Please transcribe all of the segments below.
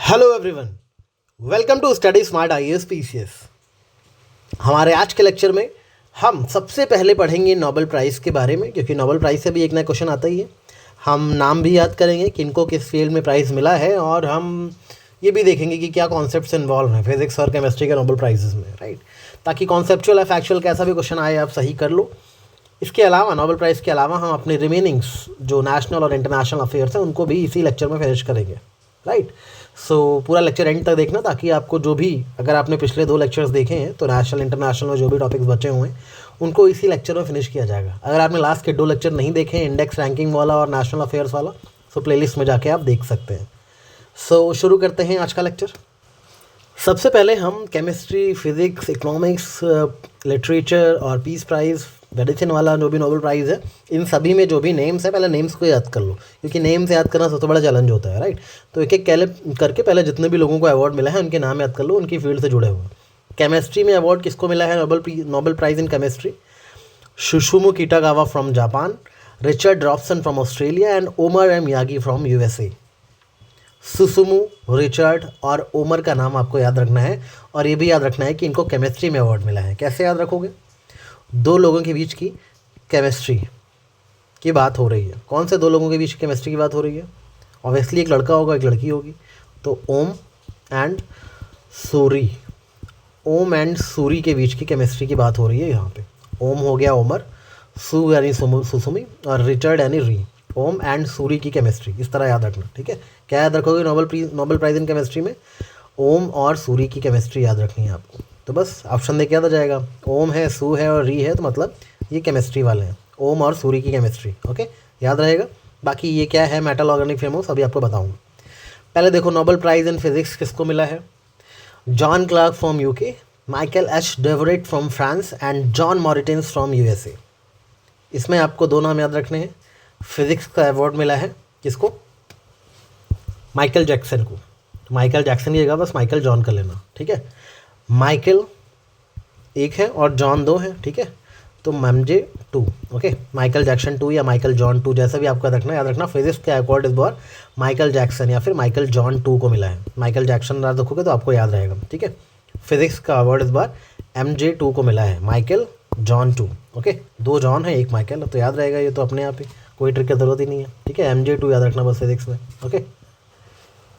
Hello everyone, welcome to study smart IAS PCS. हमारे आज के लेक्चर में हम सबसे पहले पढ़ेंगे नोबेल प्राइज़ के बारे में, क्योंकि नोबेल प्राइज़ से भी एक नया क्वेश्चन आता ही है। हम नाम भी याद करेंगे किनको किस फील्ड में प्राइज़ मिला है, और हम ये भी देखेंगे कि क्या कॉन्सेप्ट्स इन्वॉल्व हैं फिजिक्स और केमिस्ट्री के नोबेल प्राइजेज़ में, राइट। ताकि कॉन्सेप्चुअल या फैक्चुअल कैसा भी क्वेश्चन आए आप सही कर लो। इसके अलावा नोबेल प्राइज़ के अलावा हम अपने रिमेनिंग्स जो नेशनल और इंटरनेशनल अफेयर्स हैं उनको भी इसी लेक्चर में फिनिश करेंगे, राइट। सो पूरा लेक्चर एंड तक देखना, ताकि आपको जो भी, अगर आपने पिछले 2 लेक्चर्स देखे हैं तो नेशनल इंटरनेशनल में जो भी टॉपिक्स बचे हुए हैं उनको इसी लेक्चर में फिनिश किया जाएगा। अगर आपने लास्ट के 2 लेक्चर नहीं देखे हैं, इंडेक्स रैंकिंग वाला और नेशनल अफेयर्स वाला, तो प्लेलिस्ट में जाके आप देख सकते हैं। सो शुरू करते हैं आज का लेक्चर। सबसे पहले हम केमिस्ट्री, फिज़िक्स, इकोनॉमिक्स, लिटरेचर और पीस प्राइज़, मेडिसिन वाला जो भी नोबेल प्राइज़ है, इन सभी में जो भी नेम्स है पहले नेम्स को याद कर लो, क्योंकि नेम्स याद करना सबसे बड़ा चैलेंज होता है, राइट। तो एक एक करके पहले जितने भी लोगों को अवार्ड मिला है उनके नाम याद कर लो, उनकी फील्ड से जुड़े हुए। केमिस्ट्री में अवार्ड किसको मिला है Nobel prize in chemistry? Susumu Kitagawa from Japan, Richard Robson from Australia and Omar M Yaghi from USA. Susumu, Richard और ओमर का नाम आपको याद रखना है, और ये भी याद रखना है कि इनको केमिस्ट्री में अवार्ड मिला है। कैसे याद रखोगे? 2 लोगों के बीच की केमिस्ट्री की बात हो रही है। कौन से 2 लोगों के बीच केमिस्ट्री की बात हो रही है? ऑब्वियसली एक लड़का होगा, एक लड़की होगी। तो ohm and Suri, ohm and Suri के बीच की केमिस्ट्री की बात हो रही है यहाँ पे। ओम हो गया ओमर, सू यानी सुसुमी, और रिचर्ड यानी री। ओम एंड सूरी की केमिस्ट्री, इस तरह याद रखना, ठीक है। क्या याद रखोगे नोबेल प्राइज़ इन केमिस्ट्री में? ओम और सूरी की केमिस्ट्री याद रखनी है आपको। तो बस ऑप्शन देख के याद आ जाएगा। ओम है, सू है और री है, तो मतलब ये केमिस्ट्री वाले हैं, ओम और सूरी की केमिस्ट्री। ओके, याद रहेगा। बाकी ये क्या है मेटल ऑर्गेनिक फ्रेमवर्क, अभी आपको बताऊँगा। पहले देखो नोबेल प्राइज़ इन फिजिक्स किसको मिला है? John Clarke from UK, Michael H Devoret from France and John Martinis from USA. इसमें आपको 2 नाम याद रखने हैं। फिजिक्स का अवार्ड मिला है किसको? माइकल जैक्सन को। तो माइकल जैक्सन की जगह बस माइकल जॉन कर लेना, ठीक है। माइकल एक है और जॉन 2 है, ठीक है। तो MJ 2, ओके। माइकल जैक्सन 2 या माइकल जॉन 2, जैसा भी आपको याद रखना। फिजिक्स का अवार्ड इस बार माइकल जैक्सन या फिर माइकल जॉन 2 को मिला है। माइकल जैक्सन याद रखोगे तो आपको याद रहेगा, ठीक है। फिजिक्स का अवार्ड इस बार MJ 2 को मिला है, माइकल जॉन 2, ओके। 2 जॉन है, 1 माइकल, तो याद रहेगा ये तो अपने आप ही, कोई ट्रिक की ज़रूरत ही नहीं है, ठीक है। MJ 2 याद रखना बस फिजिक्स में, ओके।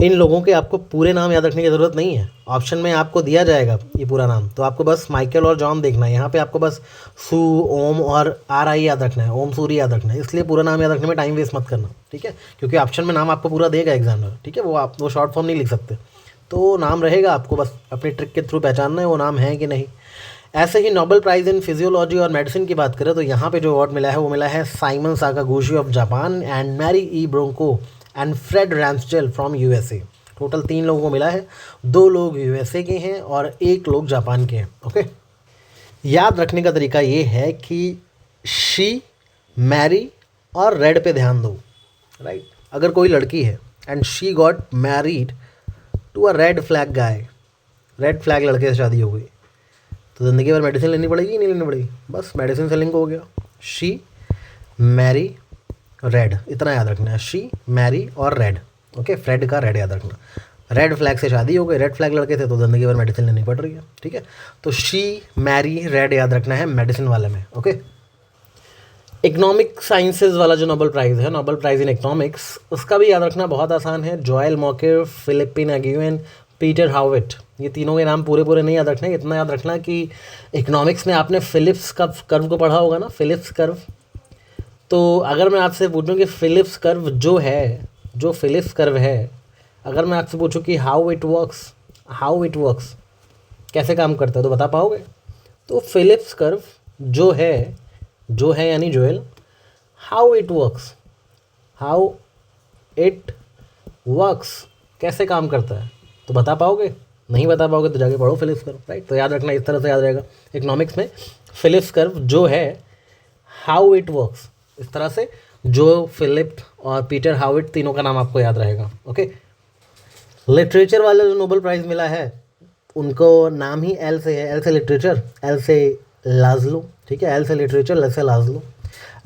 इन लोगों के आपको पूरे नाम याद रखने की ज़रूरत नहीं है, ऑप्शन में आपको दिया जाएगा ये पूरा नाम, तो आपको बस माइकल और जॉन देखना है। यहाँ पे आपको बस सू, ओम और RI याद रखना है, ओम सूरी याद रखना है। इसलिए पूरा नाम याद रखने में टाइम वेस्ट मत करना, ठीक है, क्योंकि ऑप्शन में नाम आपको पूरा देगा एग्जामिनर, ठीक है। वो शॉर्ट फॉर्म नहीं लिख सकते, तो नाम रहेगा, आपको बस अपनी ट्रिक के थ्रू पहचानना है वो नाम है कि नहीं। ऐसे ही नोबेल प्राइज़ इन फिजियोलॉजी और मेडिसिन की बात करें तो यहाँ पे जो अवार्ड मिला है वो मिला है Simon Sakaguchi of Japan and Mary E Brunkow and Fred Ramsdell from USA. Total 3 लोगों को मिला है। 2 लोग यूएसए के हैं और 1 लोग जापान के हैं, ओके। याद रखने का तरीका ये है कि शी, मैरी और रेड पे ध्यान दो, राइट। अगर कोई लड़की है and she got married to a red flag guy, red flag लड़के से शादी हो गई, तो ज़िंदगी भर मेडिसिन लेनी पड़ेगी नहीं लेनी पड़ेगी? बस मेडिसिन से लिंक हो गया। शी, मैरी, रेड, इतना याद रखना है। शी, मैरी और रेड, ओके। फ्रेड का रेड याद रखना। रेड फ्लैग से शादी हो गई, रेड फ्लैग लड़के थे, तो ज़िंदगी भर मेडिसिन लेनी पड़ रही है, ठीक है। तो शी, मैरी, रेड याद रखना है मेडिसिन वाले में, ओके। इकोनॉमिक साइंसेज वाला जो नोबेल प्राइज़ है, नोबेल प्राइज़ इन इकोनॉमिक्स, उसका भी याद रखना बहुत आसान है। जोएल मॉकेर, फिलिपिन एग्यूएन, पीटर हाउविट, ये तीनों के नाम पूरे नहीं याद रखने। इतना याद रखना कि इकोनॉमिक्स में आपने फिलिप्स का कर्व को पढ़ा होगा ना, फिलिप्स कर्व। तो अगर मैं आपसे पूछूं कि फिलिप्स कर्व जो फिलिप्स कर्व है, अगर मैं आपसे पूछूं कि हाउ इट वर्क्स, कैसे काम करता है, तो बता पाओगे? तो फिलिप्स कर्व जो है यानी जोएल, हाउ इट वर्क्स कैसे काम करता है, तो बता पाओगे? नहीं बता पाओगे तो जाके पढ़ो फिलिप्स कर्व, राइट। तो याद रखना, इस तरह से याद रहेगा इकोनॉमिक्स में। फिलिप्स कर्व जो है, हाउ इट वर्क्स, इस तरह से। जो फिलिप और पीटर हाउविट, तीनों का नाम आपको याद रहेगा, ओके। लिटरेचर वाले जो नोबेल प्राइज़ मिला है उनको नाम ही एल से है। एल से लिटरेचर, एल से लाजलो, ठीक है। एल से लिटरेचर, एल से लाजलो।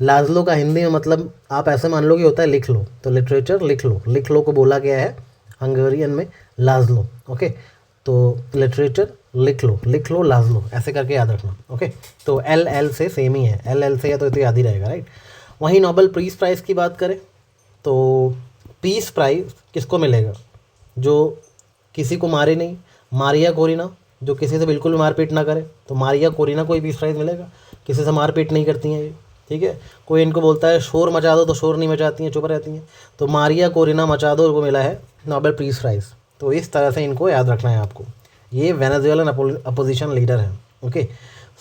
लाजलो का हिंदी में मतलब आप ऐसे मान लो कि होता है लिख लो, तो लिटरेचर लिख लो को बोला गया है हंगेरियन में लाज़लो। ओके, तो लिटरेचर लिख लो लाज़लो, ऐसे करके याद रखना। ओके, तो एल से सेम ही है, एल से है तो याद ही रहेगा, राइट। वहीं नोबेल पीस प्राइज़ की बात करें तो पीस प्राइज़ किसको मिलेगा? जो किसी को मारे नहीं, मारिया कोरिना, जो किसी से बिल्कुल भी मारपीट ना करे, तो मारिया कोरिना को ही पीस प्राइज़ मिलेगा। किसी से मारपीट नहीं करती हैं ये, ठीक है। कोई इनको बोलता है शोर मचा दो तो शोर नहीं मचाती हैं, चुप रहती हैं। तो मारिया कोरिना मचादो को मिला है नोबेल पीस प्राइज़। तो इस तरह से इनको याद रखना है आपको। ये वेनेजुएलन अपोजिशन लीडर हैं। ओके,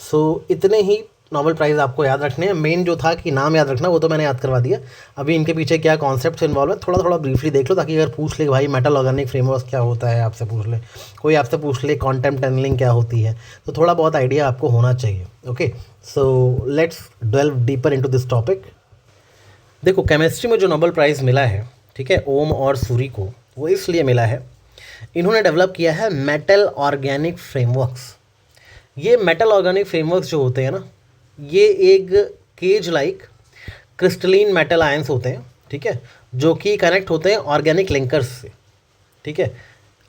सो इतने ही नोबेल प्राइज़ आपको याद रखने हैं। मेन जो था कि नाम याद रखना, वो तो मैंने याद करवा दिया। अभी इनके पीछे क्या कॉन्सेप्ट्स इन्वॉल्व है थोड़ा थोड़ा ब्रीफली देख लो, ताकि अगर पूछ ले भाई मेटल ऑर्गेनिक फ्रेमवर्क क्या होता है, आपसे पूछ ले, कोई आपसे पूछ ले क्वांटम टनलिंग क्या होती है, तो थोड़ा बहुत आइडिया आपको होना चाहिए। Okay, so let's delve deeper into this topic. देखो, केमिस्ट्री में जो नोबेल प्राइज़ मिला है, ठीक है, ओम और सूरी को, वो इसलिए मिला है, इन्होंने डेवलप किया है मेटल ऑर्गेनिक फ्रेमवर्क्स। ये मेटल ऑर्गेनिक फ्रेमवर्क्स जो होते हैं ना, ये एक cage like crystalline metal ions होते हैं, ठीक है, जो कि कनेक्ट होते हैं ऑर्गेनिक लिंकर्स से, ठीक है।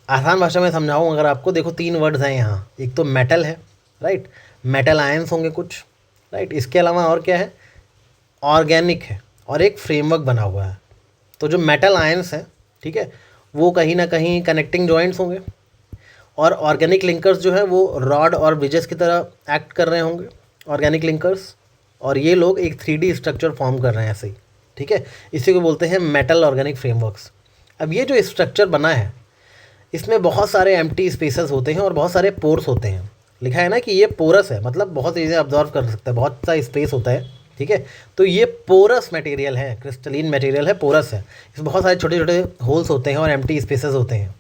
आसान भाषा में समझाऊँ अगर आपको, देखो 3 वर्ड्स हैं यहाँ, एक तो मेटल है, राइट, मेटल आयंस होंगे कुछ, राइट, इसके अलावा और क्या है, ऑर्गेनिक है, और एक फ्रेमवर्क बना हुआ है। तो जो मेटल आयंस हैं, ठीक है, वो कहीं ना कहीं कनेक्टिंग जॉइंट्स होंगे, और ऑर्गेनिक लिंकर्स जो है वो रॉड और ब्रिजेस की तरह एक्ट कर रहे होंगे, ऑर्गेनिक लिंकर्स, और ये लोग एक 3D स्ट्रक्चर फॉर्म कर रहे हैं ऐसे ही, ठीक है। इसी को बोलते हैं मेटल ऑर्गेनिक फ्रेमवर्क्स। अब ये जो स्ट्रक्चर बना है, इसमें बहुत सारे एम्प्टी स्पेसेस होते हैं और बहुत सारे पोर्स होते हैं। लिखा है ना कि ये पोरस है, मतलब बहुत चीज़ें ऑब्जॉर्व कर सकता है, बहुत सा स्पेस होता है, ठीक है। तो ये पोरस मटेरियल है, क्रिस्टलीन मटेरियल है, पोरस है। इसमें बहुत सारे छोटे छोटे होल्स होते हैं और एम्प्टी स्पेसेस होते हैं।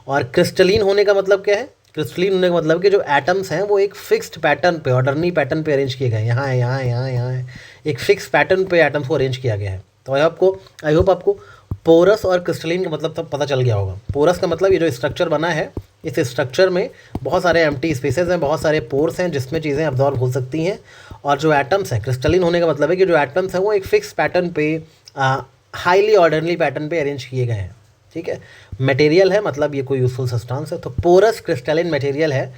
और क्रिस्टलीन होने का मतलब क्या है? क्रिस्टलीन होने का मतलब कि जो एटम्स हैं वो एक फिक्स्ड पैटर्न पे, ऑर्डरनी पैटर्न पे अरेंज किए गए हैं। यहाँ है, यहाँ है, यहाँ है, यहाँ है, एक फिक्स पैटर्न पे एटम्स को अरेंज किया गया है। तो आई होप आपको पोरस और क्रिस्टलीन का मतलब तब पता चल गया होगा। पोरस का मतलब ये जो स्ट्रक्चर बना है, इस स्ट्रक्चर में बहुत सारे एम्प्टी स्पेसेस हैं, बहुत सारे पोर्स हैं जिसमें चीज़ें अब्जॉर्ब हो सकती हैं। और जो एटम्स हैं, क्रिस्टलीन होने का मतलब है कि जो एटम्स हैं वो एक फिक्स पैटर्न पे, हाईली ऑर्डरली पैटर्न पे अरेंज किए गए हैं, ठीक है। मटेरियल है, मतलब ये कोई यूजफुल सब्सटेंस है। तो पोरस क्रिस्टलिन मटेरियल है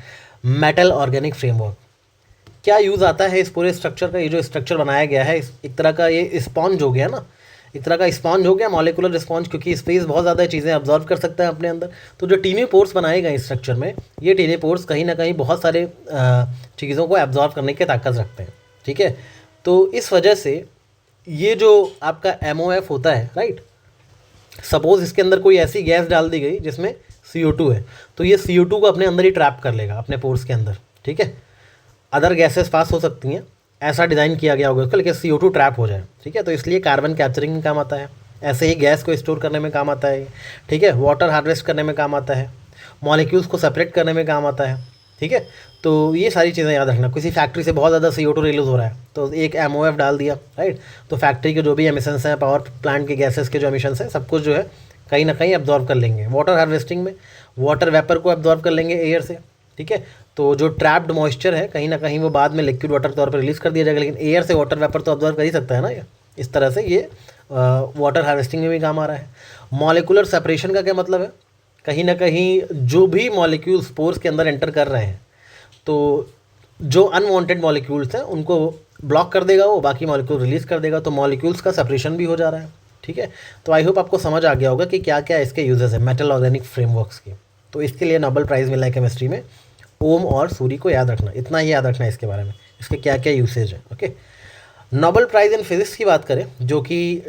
मेटल ऑर्गेनिक फ्रेमवर्क। क्या यूज़ आता है इस पूरे स्ट्रक्चर का? ये जो स्ट्रक्चर बनाया गया है, एक तरह का ये स्पॉन्ज हो गया ना, एक तरह का स्पॉन्ज हो गया, मॉलिकुलर स्पॉन्ज, क्योंकि स्पेस बहुत ज़्यादा चीज़ें अब्जॉर्व कर सकता है अपने अंदर। तो जो टीनी पोर्स बनाए गए इस स्ट्रक्चर में, ये टीनी पोर्स कहीं ना कहीं बहुत सारे चीज़ों को एब्जॉर्व करने की ताकत रखते हैं, ठीक है। तो इस वजह से ये जो आपका MOF होता है, राइट, सपोज इसके अंदर कोई ऐसी गैस डाल दी गई जिसमें CO2 है, तो ये CO2 को अपने अंदर ही ट्रैप कर लेगा, अपने पोर्स के अंदर, ठीक है। अदर गैसेस पास हो सकती हैं, ऐसा डिज़ाइन किया गया होगा उसका, लेकिन CO2 ट्रैप हो जाए, ठीक है। तो इसलिए कार्बन कैप्चरिंग में काम आता है, ऐसे ही गैस को स्टोर करने में काम आता है, ठीक है। वाटर हार्वेस्ट करने में काम आता है, मॉलिक्यूल्स को सेपरेट करने में काम आता है, ठीक है। तो ये सारी चीज़ें याद रखना। किसी फैक्ट्री से बहुत ज़्यादा CO2 रिलीज हो रहा है, तो एक MOF डाल दिया, राइट, तो फैक्ट्री के जो भी एमिशंस हैं, पावर प्लांट के गैसेस के जो एमिशंस हैं, सब कुछ जो है कहीं ना कहीं एब्जॉर्व कर लेंगे। वाटर हार्वेस्टिंग में वाटर वेपर को एब्जॉर्व कर लेंगे एयर से, ठीक है। तो जो ट्रैप्ड मॉइस्चर है कहीं ना कहीं वो बाद में लिक्विड वाटर के तौर पर रिलीज़ कर दिया जाएगा, लेकिन एयर से वाटर वेपर तो ऑब्जॉर्व कर ही सकता है ना ये। इस तरह से ये वाटर हार्वेस्टिंग में भी काम आ रहा है। मॉलिकुलर सेपरेशन का क्या मतलब है? कहीं ना कहीं जो भी मॉलिक्यूल्स पोर्स के अंदर एंटर कर रहे हैं, तो जो अनवांटेड मॉलिक्यूल्स हैं उनको ब्लॉक कर देगा वो, बाकी मॉलिक्यूल रिलीज़ कर देगा, तो मॉलिक्यूल्स का सेपरेशन भी हो जा रहा है, ठीक है। तो आई होप आपको समझ आ गया होगा कि क्या क्या इसके यूजेस है मेटल ऑर्गेनिक फ्रेमवर्क्स के। तो इसके लिए नोबेल प्राइज़ मिला है केमिस्ट्री में। ओम और सूरी को याद रखना, इतना ही याद रखना है इसके बारे में, इसके क्या क्या यूसेज है। Okay, Nobel prize in physics की बात करें, जो कि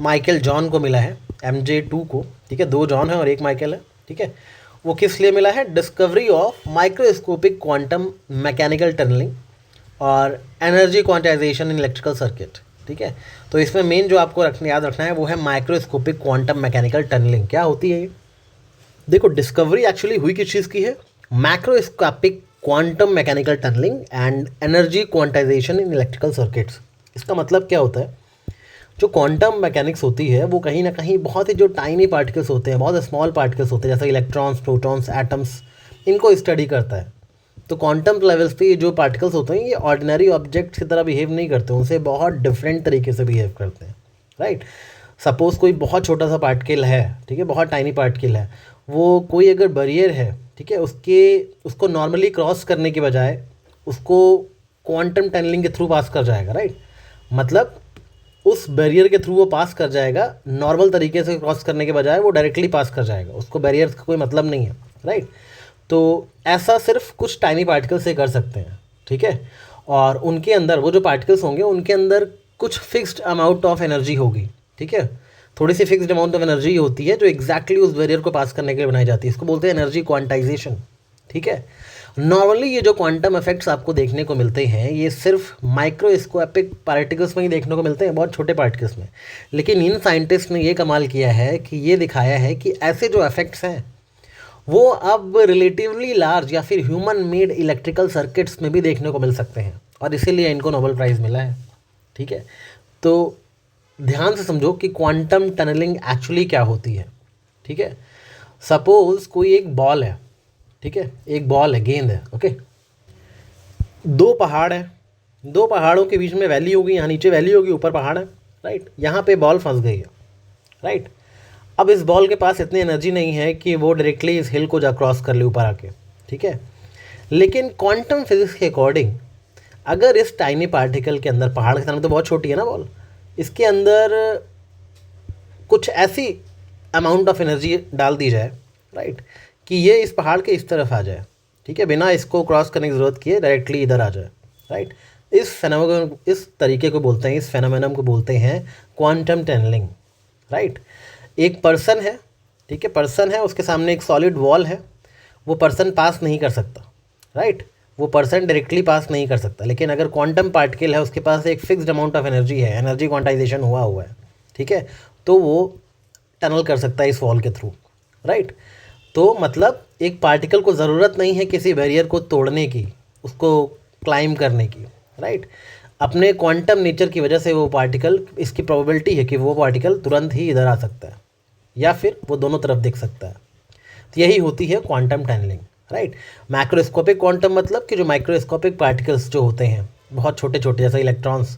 माइकल जॉन को मिला है, MJ2 को, ठीक है। 2 जॉन है और 1 माइकल है, ठीक है। वो किस लिए मिला है? Discovery of microscopic quantum mechanical tunnelling और energy quantization in electrical circuit, ठीक है। तो इसमें मेन जो आपको याद रखना है वो है माइक्रोस्कोपिक क्वांटम मैकेनिकल टनलिंग। क्या होती है ये? देखो, डिस्कवरी एक्चुअली हुई किस चीज़ की है? Macroscopic quantum mechanical tunnelling and energy quantization in electrical circuits. इसका मतलब क्या होता है? जो क्वांटम मैकेनिक्स होती है वो कहीं ना कहीं बहुत ही जो टाइनी पार्टिकल्स होते हैं, बहुत स्मॉल पार्टिकल्स होते हैं, जैसे इलेक्ट्रॉन्स, प्रोटॉन्स, एटम्स, इनको स्टडी करता है। तो क्वांटम लेवल्स पे ये जो पार्टिकल्स होते हैं ये ऑर्डिनरी ऑब्जेक्ट्स की तरह बिहेव नहीं करते, उनसे बहुत डिफरेंट तरीके से बिहेव करते हैं, राइट। सपोज़ कोई बहुत छोटा सा पार्टिकल है, ठीक है, बहुत टाइनी पार्टिकल है, वो कोई अगर बैरियर है, ठीक है, उसको नॉर्मली क्रॉस करने के बजाय उसको क्वांटम टनलिंग के थ्रू पास कर जाएगा, राइट। मतलब उस बैरियर के थ्रू वो पास कर जाएगा, नॉर्मल तरीके से क्रॉस करने के बजाय वो डायरेक्टली पास कर जाएगा, उसको बैरियर का कोई मतलब नहीं है, राइट। तो ऐसा सिर्फ कुछ टाइनी पार्टिकल से कर सकते हैं, ठीक है। और उनके अंदर वो जो पार्टिकल्स होंगे उनके अंदर कुछ फिक्स्ड अमाउंट ऑफ एनर्जी होगी, ठीक है, थोड़ी सी फिक्स्ड अमाउंट ऑफ एनर्जी होती है जो एग्जैक्टली उस बैरियर को पास करने के लिए बनाई जाती है। इसको बोलते हैं एनर्जी क्वांटाइजेशन, ठीक है। नॉर्मली ये जो क्वांटम इफेक्ट्स आपको देखने को मिलते हैं ये सिर्फ माइक्रोस्कोपिक पार्टिकल्स में ही देखने को मिलते हैं, बहुत छोटे पार्टिकल्स में। लेकिन इन साइंटिस्ट ने ये कमाल किया है कि ये दिखाया है कि ऐसे जो इफेक्ट्स हैं वो अब रिलेटिवली लार्ज या फिर ह्यूमन मेड इलेक्ट्रिकल सर्किट्स में भी देखने को मिल सकते हैं, और इसीलिए इनको नोबेल प्राइज़ मिला है, ठीक है। तो ध्यान से समझो कि क्वांटम टनलिंग एक्चुअली क्या होती है, ठीक है। सपोज़ कोई एक बॉल है, ठीक है, एक बॉल है, गेंद है, ओके। दो पहाड़ है, दो पहाड़ों के बीच में वैली होगी, यहाँ नीचे वैली होगी, ऊपर पहाड़ है, राइट। यहाँ पे बॉल फंस गई है, राइट। अब इस बॉल के पास इतनी एनर्जी नहीं है कि वो डायरेक्टली इस हिल को जा क्रॉस कर ले ऊपर आके, ठीक है। लेकिन क्वांटम फिजिक्स के अकॉर्डिंग अगर इस टाइनी पार्टिकल के अंदर, पहाड़ के सामने तो बहुत छोटी है ना बॉल, इसके अंदर कुछ ऐसी अमाउंट ऑफ एनर्जी डाल दी जाए, राइट, कि ये इस पहाड़ के इस तरफ आ जाए, ठीक है, बिना इसको क्रॉस करने की ज़रूरत किए डायरेक्टली इधर आ जाए, राइट। इस तरीके को बोलते हैं, इस फेनोमेनन को बोलते हैं क्वांटम टनलिंग, राइट। एक पर्सन है, ठीक है, पर्सन है, उसके सामने एक सॉलिड वॉल है, वो पर्सन पास नहीं कर सकता, राइट, वो पर्सन डायरेक्टली पास नहीं कर सकता। लेकिन अगर क्वांटम पार्टिकल है, उसके पास एक फिक्स्ड अमाउंट ऑफ एनर्जी है, एनर्जी क्वांटाइजेशन हुआ है, ठीक है, तो वो टनल कर सकता है इस वॉल के थ्रू, राइट। तो मतलब एक पार्टिकल को ज़रूरत नहीं है किसी बैरियर को तोड़ने की, उसको क्लाइम करने की, राइट। अपने क्वांटम नेचर की वजह से वो पार्टिकल, इसकी प्रोबेबिलिटी है कि वो पार्टिकल तुरंत ही इधर आ सकता है या फिर वो दोनों तरफ दिख सकता है। तो यही होती है quantum tunnelling, right. Macroscopic quantum मतलब कि जो माइक्रोस्कोपिक पार्टिकल्स जो होते हैं बहुत छोटे छोटे, जैसे इलेक्ट्रॉन्स,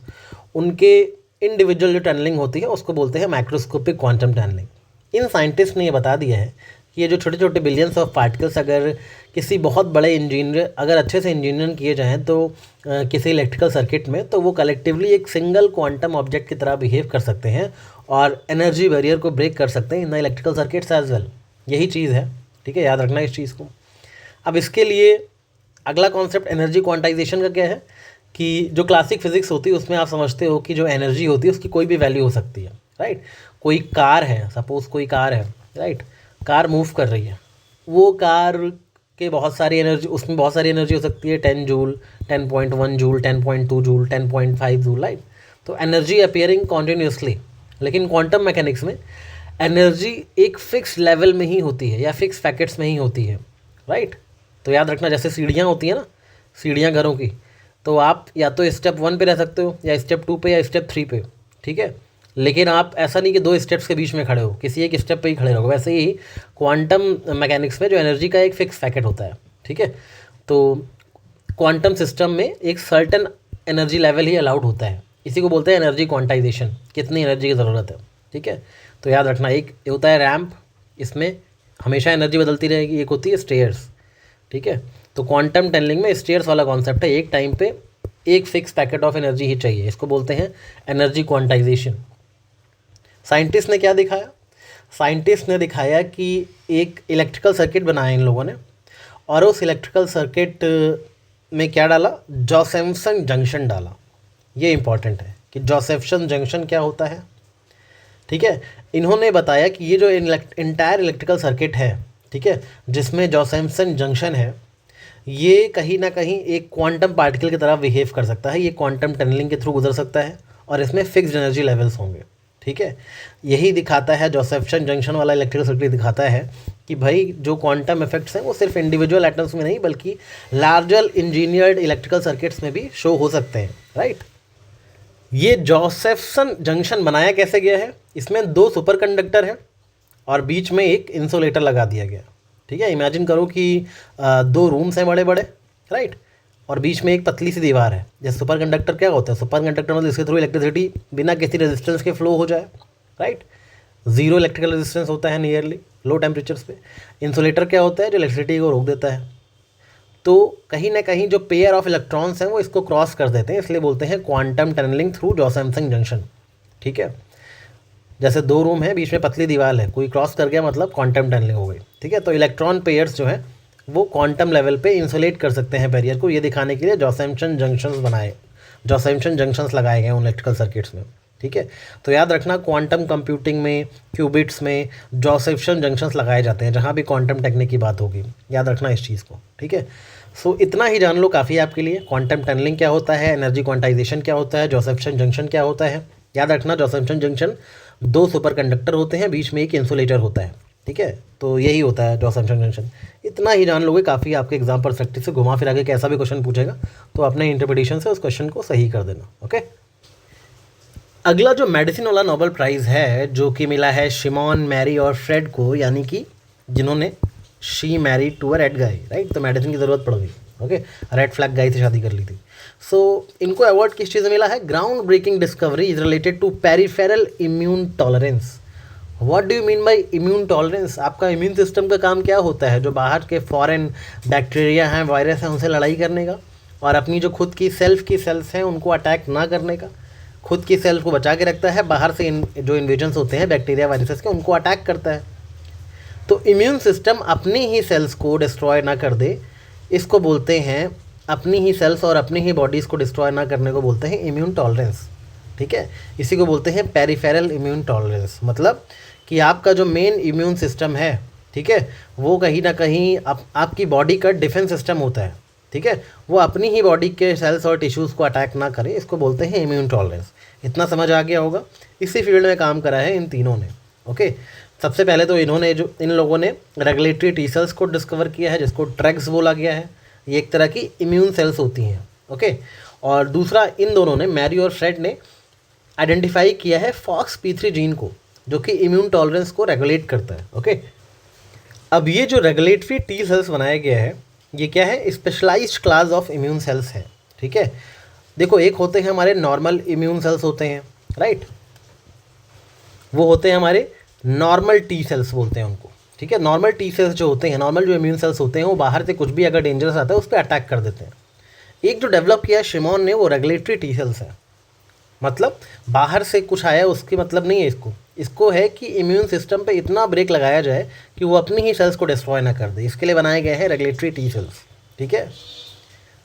उनके इंडिविजुअल जो टनलिंग होती है उसको बोलते हैं माइक्रोस्कोपिक क्वांटम टनलिंग। इन साइंटिस्ट ने ये बता दिया है कि ये जो छोटे छोटे बिलियंस ऑफ पार्टिकल्स अगर किसी बहुत बड़े इंजीनियर, अगर अच्छे से इंजीनियर किए जाएँ तो किसी इलेक्ट्रिकल सर्किट में, तो वो कलेक्टिवली एक सिंगल क्वांटम ऑब्जेक्ट की तरह बिहेव कर सकते हैं और एनर्जी बैरियर को ब्रेक कर सकते हैं in the electrical circuits as well. यही चीज़ है, ठीक है, याद रखना इस चीज़ को। अब इसके लिए अगला कॉन्सेप्ट एनर्जी क्वांटाइजेशन का क्या है कि जो क्लासिक फिजिक्स होती है उसमें आप समझते हो कि जो एनर्जी होती है उसकी कोई भी वैल्यू हो सकती है, राइट। कोई कार है, सपोज़ कोई कार है, राइट, कार मूव कर रही है, वो कार के बहुत सारी एनर्जी, उसमें बहुत सारी एनर्जी हो सकती है, 10 joule, 10.1 joule, 10.2 joule, 10.5 joule, right. तो एनर्जी अपियरिंग कॉन्टीन्यूसली। लेकिन क्वांटम मैकेनिक्स में एनर्जी एक फिक्स लेवल में ही होती है या फिक्स पैकेट्स में ही होती है, राइट। तो याद रखना, जैसे सीढ़ियाँ होती हैं ना, सीढ़ियाँ घरों की, तो आप या तो स्टेप 1 पे रह सकते हो या स्टेप 2 पे या स्टेप 3 पे, ठीक है। लेकिन आप ऐसा नहीं कि दो स्टेप्स के बीच में खड़े हो, किसी एक स्टेप पे ही खड़े रहो। वैसे ही क्वांटम मैकेनिक्स में जो एनर्जी का एक फिक्स पैकेट होता है, ठीक है। तो क्वांटम सिस्टम में एक सर्टेन एनर्जी लेवल ही अलाउड होता है, इसी को बोलते हैं एनर्जी क्वांटाइजेशन, कितनी एनर्जी की ज़रूरत है, ठीक है। तो याद रखना, एक होता है रैम्प, इसमें हमेशा एनर्जी बदलती रहेगी, एक होती है स्टेयर्स, ठीक है। तो क्वांटम टनलिंग में स्टेयर्स वाला कॉन्सेप्ट है, एक टाइम पे एक फिक्स पैकेट ऑफ एनर्जी ही चाहिए, इसको बोलते हैं एनर्जी क्वांटाइजेशन। साइंटिस्ट ने क्या दिखाया? साइंटिस्ट ने दिखाया कि एक इलेक्ट्रिकल सर्किट बनाया इन लोगों ने, और उस इलेक्ट्रिकल सर्किट में क्या डाला? जोसेफ्सन जंक्शन डाला। ये इंपॉर्टेंट है कि जोसेफ्सन जंक्शन क्या होता है, ठीक है। इन्होंने बताया कि ये जो इंटायर इलेक्ट्रिकल सर्किट है, ठीक है, जिसमें जोसेफ्सन जंक्शन है, ये कहीं ना कहीं एक क्वांटम पार्टिकल की तरह बिहेव कर सकता है, ये क्वांटम टनलिंग के थ्रू गुजर सकता है और इसमें फिक्स्ड एनर्जी लेवल्स होंगे, ठीक है। यही दिखाता है जोसेफ्सन जंक्शन वाला इलेक्ट्रिकल सर्किट, दिखाता है कि भाई जो क्वांटम इफेक्ट्स हैं वो सिर्फ इंडिविजुअल एटम्स में नहीं बल्कि लार्जर इंजीनियर्ड इलेक्ट्रिकल सर्किट्स में भी शो हो सकते हैं, राइट। ये जोसेफ्सन जंक्शन बनाया कैसे गया है? इसमें दो सुपर कंडक्टर है और बीच में एक इंसुलेटर लगा दिया गया, ठीक है। इमेजिन करो कि दो रूम्स हैं बड़े बड़े, राइट, और बीच में एक पतली सी दीवार है। जैसे सुपर कंडक्टर क्या होता है? सुपर कंडक्टर मतलब इसके थ्रू इलेक्ट्रिसिटी बिना किसी रेजिस्टेंस के फ्लो हो जाए, राइट। ज़ीरो इलेक्ट्रिकल रेजिस्टेंस होता है नियरली लो टेम्परेचर्स पे। इंसुलेटर क्या होता है, जो इलेक्ट्रिसिटी को रोक देता है। तो कहीं ना कहीं जो पेयर ऑफ इलेक्ट्रॉन्स हैं वो इसको क्रॉस कर देते हैं, इसलिए बोलते हैं क्वांटम टनलिंग थ्रू जॉसैमसन जंक्शन। ठीक है, जैसे दो रूम है, बीच में पतली दीवार है, कोई क्रॉस कर गया मतलब क्वांटम टनलिंग हो गई। ठीक है, तो इलेक्ट्रॉन पेयर्स जो है वो क्वांटम लेवल पे इंसुलेट कर सकते हैं बैरियर को, ये दिखाने के लिए जॉसैमसन जंक्शंस बनाए, जॉसैमसन जंक्शंस लगाए गए उन इलेक्ट्रिकल सर्किट्स में। ठीक है, तो याद रखना क्वांटम कंप्यूटिंग में, क्यूबिट्स में जॉसैमसन जंक्शंस लगाए जाते हैं, जहाँ भी क्वांटम टेक्निक की बात होगी, याद रखना इस चीज़ को। ठीक है, सो इतना ही जान लो काफ़ी है आपके लिए। क्वांटम टनलिंग क्या होता है, एनर्जी क्वांटाइजेशन क्या होता है, जॉसैमसन जंक्शन क्या होता है। याद रखना जॉसैमसन जंक्शन दो सुपर कंडक्टर होते हैं, बीच में एक इंसुलेटर होता है। ठीक है, तो यही होता है जॉसैमसन जंक्शन। इतना ही जान लोगे काफ़ी, आपके एग्जाम पर्सपेक्टिव से घुमा फिरा के कैसा भी क्वेश्चन पूछेगा तो अपने इंटरप्रिटेशन से उस क्वेश्चन को सही कर देना। ओके, अगला जो मेडिसिन वाला नोबेल प्राइज़ है जो कि मिला है शिमोन, मैरी और फ्रेड को, यानी कि जिन्होंने she married to a red guy, right. तो मेडिसिन की ज़रूरत पड़ गई। ओके, रेड फ्लैग गाय से शादी कर ली थी। सो इनको अवार्ड किस चीज़ में मिला है, ground breaking discovery is related to peripheral immune tolerance. What do you mean by immune tolerance? आपका इम्यून सिस्टम का काम क्या होता है, जो बाहर के फॉरेन बैक्टीरिया हैं, वायरस हैं, उनसे लड़ाई करने का, और अपनी जो खुद की सेल्फ की सेल्स हैं उनको अटैक ना करने का। खुद की सेल्स को बचा के रखता है, बाहर से जो इन्वेजन्स होते हैं बैक्टीरिया वायरसेस के, उनको अटैक करता है। तो इम्यून सिस्टम अपनी ही सेल्स को डिस्ट्रॉय ना कर दे, इसको बोलते हैं, अपनी ही सेल्स और अपनी ही बॉडीज़ को डिस्ट्रॉय ना करने को बोलते हैं इम्यून टॉलरेंस। ठीक है, इसी को बोलते हैं पेरिफेरल इम्यून टॉलरेंस। मतलब कि आपका जो मेन इम्यून सिस्टम है, ठीक है, वो कहीं ना कहीं आपकी बॉडी का डिफेंस सिस्टम होता है। ठीक है, वो अपनी ही बॉडी के सेल्स और टिश्यूज़ को अटैक ना करे, इसको बोलते हैं इम्यून टॉलरेंस। इतना समझ आ गया होगा। इसी फील्ड में काम करा है इन तीनों ने। ओके, सबसे पहले तो इन लोगों ने रेगुलेटरी टी सेल्स को डिस्कवर किया है, जिसको ट्रैग्स बोला गया है। ये एक तरह की इम्यून सेल्स होती हैं। ओके, और दूसरा इन दोनों ने, मैरी और फ्रेड ने, आइडेंटिफाई किया है FOXP3 जीन को, जो कि इम्यून टॉलरेंस को रेगुलेट करता है। ओके, अब ये जो रेगुलेटरी टी सेल्स बनाया गया है, ये क्या है, specialised class of immune cells है। ठीक है, देखो एक होते हैं हमारे नॉर्मल इम्यून सेल्स होते हैं, राइट, वो होते हैं हमारे नॉर्मल टी सेल्स बोलते हैं उनको। ठीक है, नॉर्मल टी सेल्स जो होते हैं, नॉर्मल जो इम्यून सेल्स होते हैं, वो बाहर से कुछ भी अगर डेंजरस आता है उस पर अटैक कर देते हैं। एक जो डेवलप किया है शिमोन ने, वो रेगुलेटरी टी सेल्स है। मतलब बाहर से कुछ आया उसकी मतलब नहीं है इसको है कि इम्यून सिस्टम पे इतना ब्रेक लगाया जाए कि वो अपनी ही सेल्स को डिस्ट्रॉय ना कर दे, इसके लिए बनाए गए हैं रेगुलेटरी टी सेल्स। ठीक है,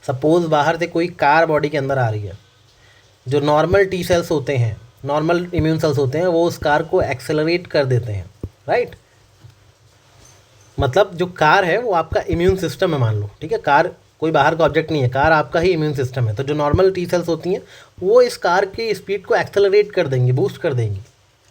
सपोज़ बाहर से कोई कार बॉडी के अंदर आ रही है, जो नॉर्मल टी सेल्स होते हैं, नॉर्मल इम्यून सेल्स होते हैं, वो उस कार को एक्सेलरेट कर देते हैं, राइट। मतलब जो कार है वो आपका इम्यून सिस्टम है, मान लो। ठीक है, कार कोई बाहर का ऑब्जेक्ट नहीं है, कार आपका ही इम्यून सिस्टम है। तो जो नॉर्मल टी सेल्स होती हैं वो इस कार की स्पीड को एक्सेलरेट कर देंगी, बूस्ट कर देंगी।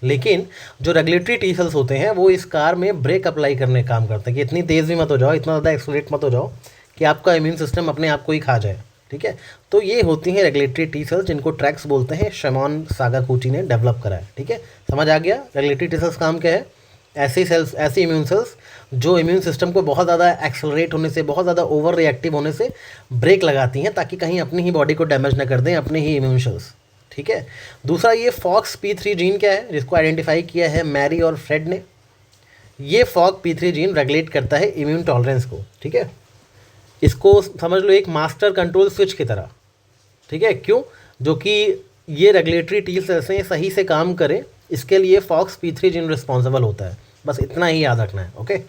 लेकिन जो रेगुलेटरी टी सेल्स होते हैं वो इस कार में ब्रेक अप्लाई करने का काम करते हैं कि इतनी तेज़ भी मत हो जाओ, इतना ज़्यादा एक्सेलरेट मत हो जाओ कि आपका इम्यून सिस्टम अपने आप को ही खा जाए। ठीक है, तो ये होती हैं रेगुलेटरी टी सेल्स, जिनको ट्रैक्स बोलते हैं। शिमोन सागाकुची ने डेवलप करा है। ठीक है, समझ आ गया रेगुलेटरी टी सेल्स काम क्या है। ऐसी सेल्स, ऐसी इम्यून सेल्स जो इम्यून सिस्टम को बहुत ज़्यादा एक्सेलरेट होने से, बहुत ज़्यादा ओवर रिएक्टिव होने से ब्रेक लगाती हैं, ताकि कहीं अपनी ही बॉडी को डैमेज ना कर दें अपने ही इम्यून सेल्स। ठीक है, दूसरा ये FOXP3 जीन क्या है, जिसको आइडेंटिफाई किया है मैरी और फ्रेड ने। ये FOXP3 जीन रेगुलेट करता है इम्यून टॉलरेंस को। ठीक है, इसको समझ लो एक मास्टर कंट्रोल स्विच की तरह। ठीक है, क्यों, जो कि ये रेगुलेटरी टी सेल्स हैं सही से काम करें, इसके लिए FOXP3 जीन रिस्पॉन्सिबल होता है। बस इतना ही याद रखना है। ओके,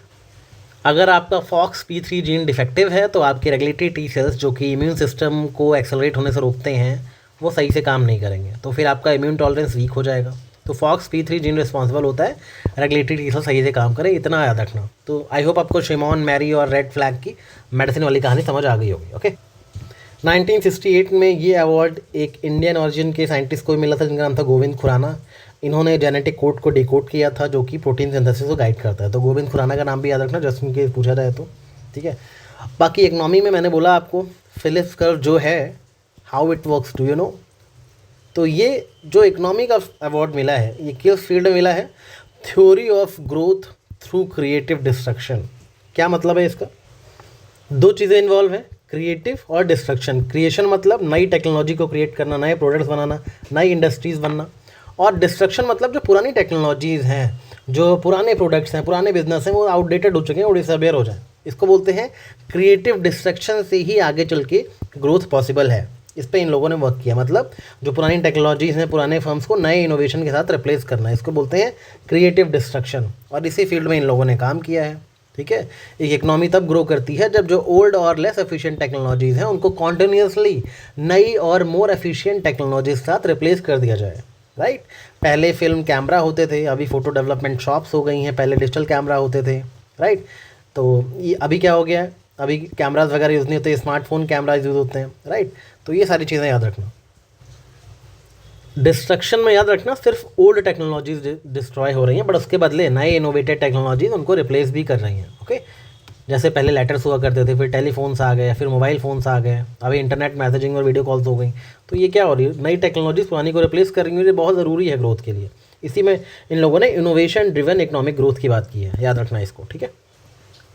अगर आपका FOXP3 जीन डिफेक्टिव है तो आपके रेगुलेटरी टी सेल्स, जो कि इम्यून सिस्टम को एक्सेलरेट होने से रोकते हैं, वो सही से काम नहीं करेंगे, तो फिर आपका इम्यून टॉलरेंस वीक हो जाएगा। तो FOXP3 जीन रिस्पॉन्सिबल होता है रेगुलेटरी टी सेल्स सही से काम करें, इतना याद रखना। तो आई होप आपको शिमोन, मैरी और रेड फ्लैग की मेडिसिन वाली कहानी समझ आ गई होगी। ओके, 1968 में ये अवार्ड एक इंडियन ऑरिजिन के साइंटिस्ट को मिला था, जिनका नाम था गोविंद खुराना। इन्होंने जेनेटिक कोड को डिकोड किया था, जो कि प्रोटीन सिंथेसिस को गाइड करता है। तो गोविंद खुराना का नाम भी याद रखना, जस्ट इन केस पूछा जाए तो। ठीक है, बाकी इकनॉमी में मैंने बोला आपको फिलिप्स कर्व जो है, how it works, do you know. तो ये जो इकनॉमी का अवार्ड मिला है, ये किस फील्ड में मिला है, theory of growth through creative destruction. क्या मतलब है इसका, दो चीज़ें इन्वॉल्व हैं, क्रिएटिव और डिस्ट्रक्शन। क्रिएशन मतलब नई टेक्नोलॉजी को क्रिएट करना, नए प्रोडक्ट्स बनाना, नई इंडस्ट्रीज़ बनना, और डिस्ट्रक्शन मतलब जो पुरानी टेक्नोलॉजीज़ हैं, जो पुराने प्रोडक्ट्स हैं, पुराने बिजनेस हैं, वो आउटडेटेड हो चुके हैं और डिसअपियर हो जाए, इसको बोलते हैं क्रिएटिव डिस्ट्रक्शन से ही आगे चल के ग्रोथ पॉसिबल है। इस पे इन लोगों ने वर्क किया, मतलब जो पुरानी टेक्नोलॉजीज़ हैं, पुराने फर्म्स को नए इनोवेशन के साथ रिप्लेस करना, इसको बोलते हैं क्रिएटिव डिस्ट्रक्शन, और इसी फील्ड में इन लोगों ने काम किया है। ठीक है, एक इकनॉमी तब ग्रो करती है जब जो ओल्ड और लेस एफिशिएंट टेक्नोलॉजीज़ हैं उनको कॉन्टिन्यूसली नई और मोर एफिशिएंट टेक्नोलॉजीज के साथ रिप्लेस कर दिया जाए। राइट, पहले फिल्म कैमरा होते थे, अभी फ़ोटो डेवलपमेंट शॉप्स हो गई हैं, पहले डिजिटल कैमरा होते थे। राइट, तो ये अभी क्या हो गया है, अभी कैमराज वगैरह यूज़ नहीं होते, स्मार्टफोन कैमराज यूज़ होते हैं। राइट, तो ये सारी चीज़ें याद रखना। डिस्ट्रक्शन में याद रखना सिर्फ ओल्ड टेक्नोलॉजीज डिस्ट्रॉय हो रही हैं, बट उसके बदले नए इनोवेटेड टेक्नोलॉजीज उनको रिप्लेस भी कर रही हैं। ओके, जैसे पहले लेटर्स हुआ करते थे, फिर टेलीफोन्स आ गए, फिर मोबाइल फ़ोन्स आ गए, अभी इंटरनेट मैसेजिंग और वीडियो कॉल्स हो गई। तो ये क्या हो रही है, नई टेक्नोलॉजीज पुरानी को रिप्लेस कर रही हैं, ये बहुत ज़रूरी है ग्रोथ के लिए। इसी में इन लोगों ने इनोवेशन ड्रिवन इकोनॉमिक ग्रोथ की बात की है, याद रखना इसको। ठीक है,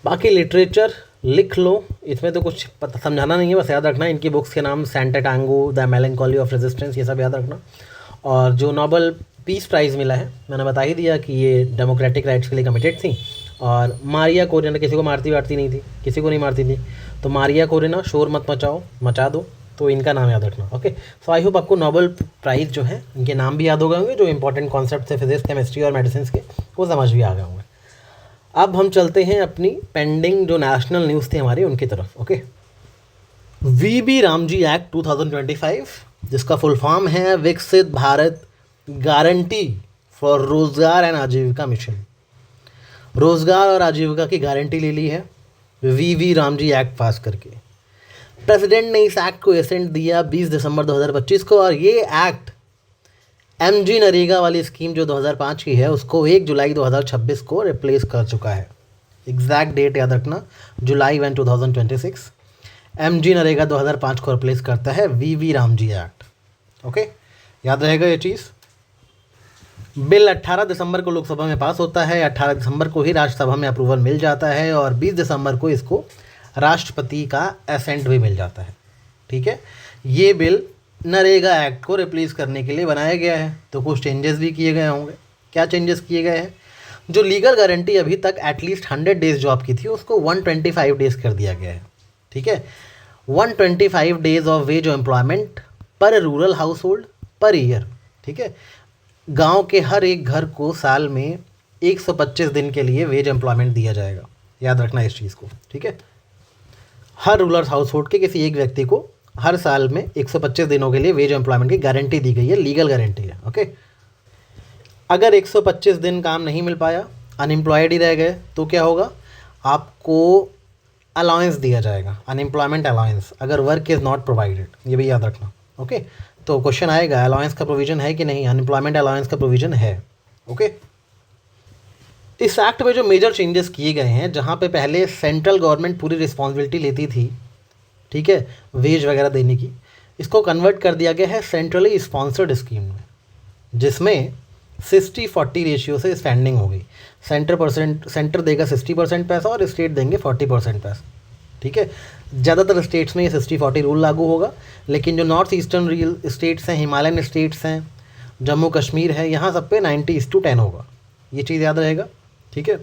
बाकी लिटरेचर लिख लो, इसमें तो कुछ पता समझाना नहीं है, बस याद रखना इनकी बुक्स के नाम Satantango, the melancholy of resistance, ये सब याद रखना। और जो नोबेल पीस प्राइज़ मिला है, मैंने बता ही दिया कि ये डेमोक्रेटिक राइट्स के लिए कमिटेड थी, और मारिया कोरेना किसी को मारती वारती नहीं थी, किसी को नहीं मारती थी, तो मारिया कोरेना शोर मत मचाओ, मचा दो, तो इनका नाम याद रखना। ओके, सो आई होप आपको नोबेल प्राइज़ जो है इनके नाम भी याद हो गए होंगे, जो इंपॉर्टेंट कॉन्सेप्ट थे फिजिक्स, केमिस्ट्री और मेडिसिन के, वो समझ भी आ गए होंगे। अब हम चलते हैं अपनी पेंडिंग जो नेशनल न्यूज़ थी हमारी उनकी तरफ। ओके, वीबी रामजी एक्ट 2025, जिसका फुल फॉर्म है विकसित भारत गारंटी फॉर रोजगार एंड आजीविका मिशन। रोजगार और आजीविका की गारंटी ले ली है वीवी रामजी एक्ट पास करके। प्रेसिडेंट ने इस एक्ट को एसेंट दिया 20 दिसंबर 2025 को, और ये एक्ट एमजी नरेगा वाली स्कीम जो 2005 की है उसको 1 जुलाई 2026 को रिप्लेस कर चुका है। एग्जैक्ट डेट याद रखना, जुलाई 1 2026 एमजी नरेगा 2005 को रिप्लेस करता है वीवी रामजी एक्ट। ओके, याद रहेगा ये चीज़। बिल 18 दिसंबर को लोकसभा में पास होता है, 18 दिसंबर को ही राज्यसभा में अप्रूवल मिल जाता है, और 20 दिसंबर को इसको राष्ट्रपति का एसेंट भी मिल जाता है। ठीक है, ये बिल नरेगा एक्ट को रिप्लेस करने के लिए बनाया गया है, तो कुछ चेंजेस भी किए गए होंगे। क्या चेंजेस किए गए हैं, जो लीगल गारंटी अभी तक एटलीस्ट 100 डेज जॉब की थी उसको 125 डेज कर दिया गया है। ठीक है, 125 डेज ऑफ वेज एम्प्लॉयमेंट पर rural house hold per year. ठीक है, गांव के हर एक घर को साल में 125 दिन के लिए वेज एम्प्लॉयमेंट दिया जाएगा, याद रखना इस चीज़ को। ठीक है, हर रूरल हाउस होल्ड के किसी एक व्यक्ति को हर साल में 125 दिनों के लिए वेज एम्प्लॉयमेंट की गारंटी दी गई है, लीगल गारंटी है। ओके, अगर 125 दिन काम नहीं मिल पाया, अनएम्प्लॉयड ही रह गए, तो क्या होगा, आपको अलाउंस दिया जाएगा, अनएम्प्लॉयमेंट अलाउंस, अगर वर्क इज़ नॉट प्रोवाइडेड, ये भी याद रखना। ओके, तो क्वेश्चन आएगा अलाउंस का प्रोविज़न है कि नहीं, अनएम्प्लॉयमेंट अलाउंस का प्रोविज़न है। ओके, इस एक्ट में जो मेजर चेंजेस किए गए हैं, जहाँ पे पहले सेंट्रल गवर्नमेंट पूरी रिस्पॉन्सिबिलिटी लेती थी, ठीक है, वेज वगैरह देने की, इसको कन्वर्ट कर दिया गया है सेंट्रली स्पॉन्सर्ड स्कीम में, जिसमें 60-40 रेशियो से स्पेंडिंग हो गई। सेंटर देगा 60% पैसा और स्टेट देंगे 40% पैसा। ठीक है, ज़्यादातर स्टेट्स में ये 60-40 रूल लागू होगा, लेकिन जो नॉर्थ ईस्टर्न रियल स्टेट्स हैं, हिमालयन स्टेट्स हैं, जम्मू कश्मीर है, यहाँ सब पे 90:10 होगा, ये चीज़ याद रहेगा। ठीक है,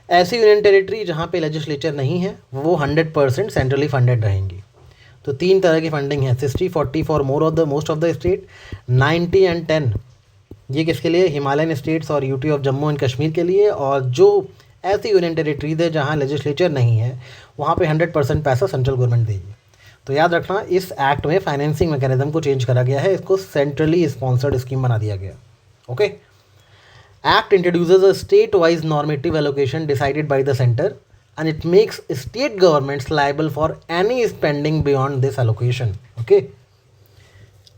ऐसी यूनियन टेरिटरी जहाँ पे लेजिस्लेचर नहीं है वो 100% सेंट्रली फंडेड रहेंगी। तो 3 तरह की फंडिंग है, 60-40 for most of the state, 90 and 10 ये किसके लिए, हिमालयन स्टेट्स और UT of Jammu and Kashmir के लिए, और जो ऐसी यूनियन टेरिटरीज है जहाँ लेजिस्लेचर नहीं है वहाँ पे 100% पैसा सेंट्रल गवर्नमेंट देगी। तो याद रखना इस एक्ट में फाइनेंसिंग मैकेनिज्म को चेंज करा गया है, इसको सेंट्रली स्पॉन्सर्ड स्कीम बना दिया गया। Okay, act introduces a state wise normative allocation decided by the centre and it makes state governments liable for any spending beyond this allocation. Okay,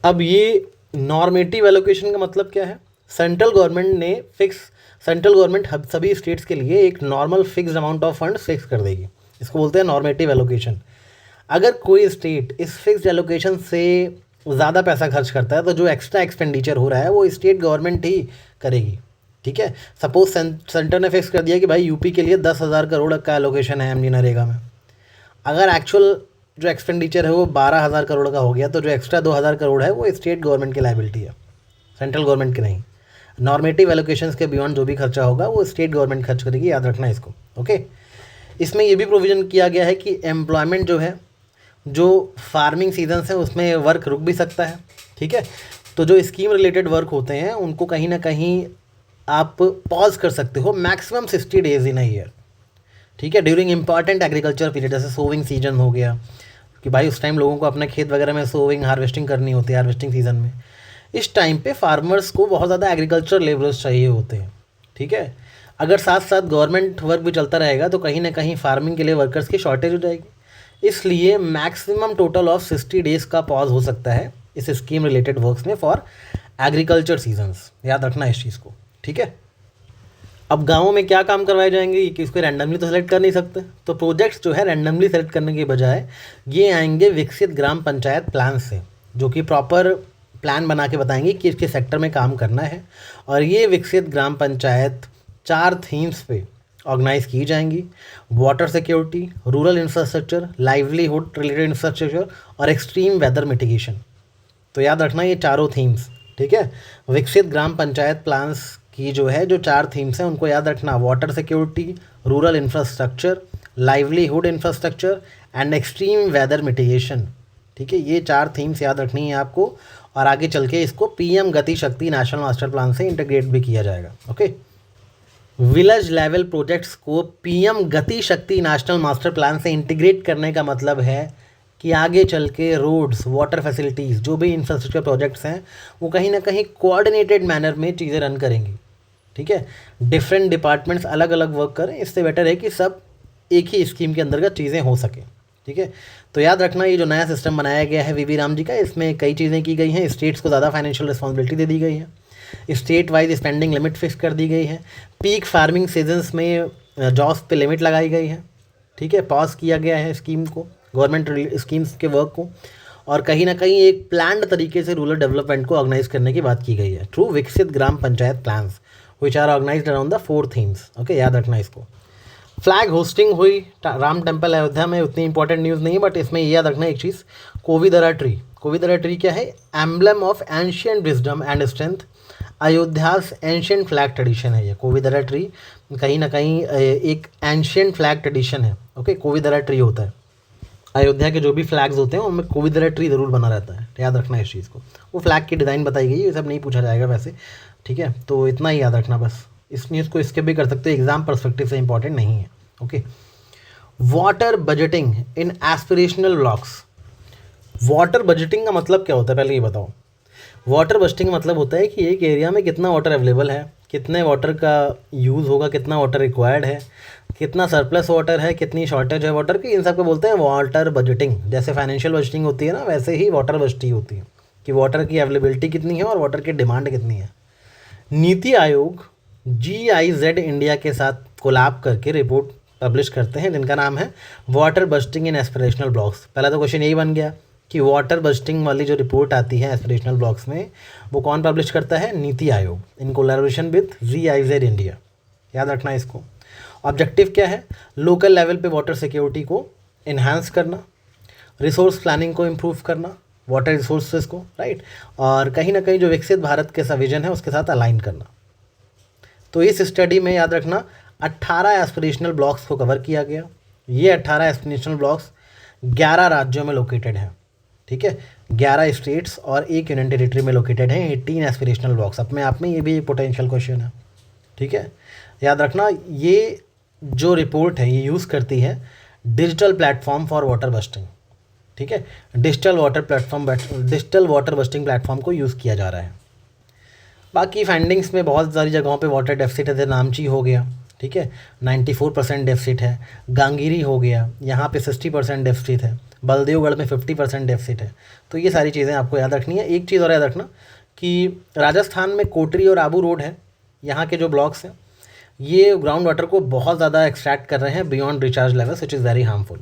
अब ये नॉर्मेटिव एलोकेशन का मतलब क्या है, सेंट्रल गवर्नमेंट सभी स्टेट्स के लिए एक normal fixed amount of fund fix कर देगी, इसको बोलते हैं नॉर्मेटिव एलोकेशन। अगर कोई स्टेट इस फिक्स्ड एलोकेशन से ज़्यादा पैसा खर्च करता है तो जो एक्स्ट्रा एक्सपेंडिचर हो रहा है वो स्टेट गवर्नमेंट ही करेगी। ठीक है, सपोज सेंटर ने फिक्स कर दिया कि भाई यूपी के लिए 10,000 करोड़ का एलोकेशन है एमजी नरेगा में, अगर एक्चुअल जो एक्सपेंडिचर है वो 12,000 करोड़ का हो गया तो जो एक्स्ट्रा 2,000 करोड़ है वो स्टेट गवर्नमेंट की लायबिलिटी है, सेंट्रल गवर्नमेंट की नहीं। नॉर्मेटिव एलोकेशंस के बियॉन्ड जो भी खर्चा होगा वो स्टेट गवर्नमेंट खर्च करेगी, याद रखना इसको। ओके, इसमें ये भी प्रोविज़न किया गया है कि एम्प्लॉयमेंट जो है, जो फार्मिंग सीजन्स है उसमें वर्क रुक भी सकता है। ठीक है, तो जो स्कीम रिलेटेड वर्क होते हैं उनको कहीं ना कहीं आप पॉज कर सकते हो maximum 60 days in a year. ठीक है, ड्यूरिंग इंपॉर्टेंट एग्रीकल्चर पीरियड, जैसे सोविंग सीजन हो गया कि भाई उस टाइम लोगों को अपने खेत वगैरह में सोविंग हार्वेस्टिंग करनी होती है, हार्वेस्टिंग सीजन में। इस टाइम पे फार्मर्स को बहुत ज़्यादा एग्रीकल्चर लेबरर्स चाहिए होते हैं। ठीक है, अगर साथ साथ गवर्नमेंट वर्क भी चलता रहेगा तो कहीं ना कहीं फार्मिंग के लिए वर्कर्स की शॉर्टेज हो जाएगी। इसलिए मैक्सिमम टोटल ऑफ 60 डेज़ का पॉज हो सकता है इस स्कीम रिलेटेड वर्क्स में फॉर एग्रीकल्चर सीजन्स, याद रखना इस चीज़ को। ठीक है, अब गाँवों में क्या काम करवाए जाएंगे कि इसको रैंडमली तो सेलेक्ट कर नहीं सकते, तो प्रोजेक्ट्स जो है रैंडमली सेलेक्ट करने के बजाय ये आएंगे विकसित ग्राम पंचायत प्लान से, जो कि प्रॉपर प्लान बना के बताएंगे कि इसके सेक्टर में काम करना है। और ये विकसित ग्राम पंचायत 4 थीम्स पे ऑर्गेनाइज की जाएंगी: water security, rural infrastructure, livelihood related infrastructure और एक्सट्रीम वेदर मिटिगेशन। तो याद रखना ये चारों थीम्स। ठीक है, विकसित ग्राम पंचायत प्लान्स की जो है जो 4 थीम्स हैं उनको याद रखना: water security, rural infrastructure, livelihood infrastructure and extreme weather mitigation. ठीक है, ये 4 थीम्स याद रखनी है आपको, और आगे चल के इसको पीएम गति शक्ति नेशनल मास्टर प्लान से इंटीग्रेट भी किया जाएगा। ओके, विलेज लेवल प्रोजेक्ट्स को पीएम गति शक्ति नेशनल मास्टर प्लान से इंटीग्रेट करने का मतलब है कि आगे चल के रोड्स, वाटर फैसिलिटीज़, जो भी इंफ्रास्ट्रक्चर प्रोजेक्ट्स हैं वो कहीं ना कहीं कोऑर्डिनेटेड मैनर में चीज़ें रन करेंगी। ठीक है, डिफरेंट डिपार्टमेंट्स अलग अलग वर्क करें, इससे बेटर है कि सब एक ही स्कीम के अंतर्गत चीज़ें हो सकें। ठीक है, तो याद रखना ये जो नया सिस्टम बनाया गया है वीवी राम जी का, इसमें कई चीज़ें की गई हैं। स्टेट्स को ज़्यादा फाइनेंशियल रिस्पॉन्सिबिलिटी दे दी गई है, state wise spending limit fix कर दी गई है, पीक फार्मिंग सीजन्स में जॉब्स पे लिमिट लगाई गई है। ठीक है, पास किया गया है स्कीम को, गवर्नमेंट स्कीम्स के वर्क को, और कहीं ना कहीं एक प्लान्ड तरीके से रूरल डेवलपमेंट को ऑर्गेनाइज करने की बात की गई है through Viksit Gram Panchayat plans which are organised around the 4 themes. Okay, याद रखना इसको। फ्लैग होस्टिंग हुई राम टेम्पल अयोध्या में, उतनी इंपॉर्टेंट न्यूज़ नहीं है, बट इसमें ये याद रखना एक चीज़, कोविदरा ट्री। कोविदरा ट्री क्या है? Emblem of ancient wisdom and strength, Ayodhya's ancient flag tradition है ये कोविदरा ट्री। कहीं ना कहीं एक एंशियंट फ्लैग ट्रेडिशन है। ओके, कोविदरा ट्री होता है, अयोध्या के जो भी फ्लैग्स होते हैं उनमें कोविदरा ट्री ज़रूर बना रहता है, याद रखना इस चीज़ को। वो फ्लैग की डिज़ाइन बताई गई है, ये सब नहीं पूछा जाएगा वैसे। ठीक है, तो इतना ही याद रखना बस, इस न्यूज़ को स्किप भी कर सकते हो, एग्जाम पर्सपेक्टिव से इंपॉर्टेंट नहीं है। ओके, वाटर बजटिंग इन एस्पिरेशनल ब्लॉक्स। वाटर बजटिंग का मतलब क्या होता है पहले ये बताओ। वाटर बजटिंग का मतलब होता है कि एक एरिया में कितना वाटर अवेलेबल है, कितने वाटर का यूज़ होगा, कितना वाटर रिक्वायर्ड है, कितना सरप्लस वाटर है, कितनी शॉर्टेज है वाटर की, इन सब को बोलते हैं वाटर बजटिंग। जैसे फाइनेंशियल बजटिंग होती है ना, वैसे ही वाटर बजटिंग होती है कि वाटर की अवेलेबिलिटी कितनी है और वाटर की डिमांड कितनी है। नीति आयोग GIZ इंडिया के साथ कोलैब करके रिपोर्ट पब्लिश करते हैं जिनका नाम है वाटर बजटिंग इन एस्पिरेशनल ब्लॉक्स। पहला तो क्वेश्चन यही बन गया कि वाटर बजटिंग वाली जो रिपोर्ट आती है एस्पिरेशनल ब्लॉक्स में, वो कौन पब्लिश करता है? NITI Aayog, in collaboration with GIZ India. याद रखना इसको। ऑब्जेक्टिव क्या है? लोकल लेवल पे वाटर सिक्योरिटी को इन्हांस करना, रिसोर्स प्लानिंग को इम्प्रूव करना, वाटर रिसोर्सेज को, राइट, और कहीं ना कहीं जो विकसित भारत के विजन है उसके साथ अलाइन करना। तो इस स्टडी में याद रखना 18 एस्पिरेशनल ब्लॉक्स को कवर किया गया। ये 18 एस्पिरेशनल ब्लॉक्स 11 राज्यों में लोकेटेड हैं। ठीक है, 11 स्टेट्स और 1 यूनियन टेरिटरी में लोकेटेड हैं 18 एस्पिरेशनल ब्लॉक्स। अपने आप में ये भी एक पोटेंशियल क्वेश्चन है। ठीक है, याद रखना ये जो रिपोर्ट है ये यूज़ करती है digital platform for water busting. ठीक है, डिजिटल वाटर बस्टिंग प्लेटफॉर्म को यूज़ किया जा रहा है। बाकी फाइंडिंग्स में बहुत सारी जगहों पे वाटर डेफिसिट है, जैसे नामची हो गया, ठीक है, 94% डेफिसिट है, गांगीरी हो गया, यहाँ पे 60% डेफिसिट है, बलदेवगढ़ में 50% डेफिसिट है। तो ये सारी चीज़ें आपको याद रखनी है। एक चीज़ और याद रखना कि राजस्थान में कोटरी और आबू रोड है, यहाँ के जो ब्लॉक्स हैं ये ग्राउंड वाटर को बहुत ज़्यादा एक्सट्रैक्ट कर रहे हैं beyond recharge levels which is very harmful.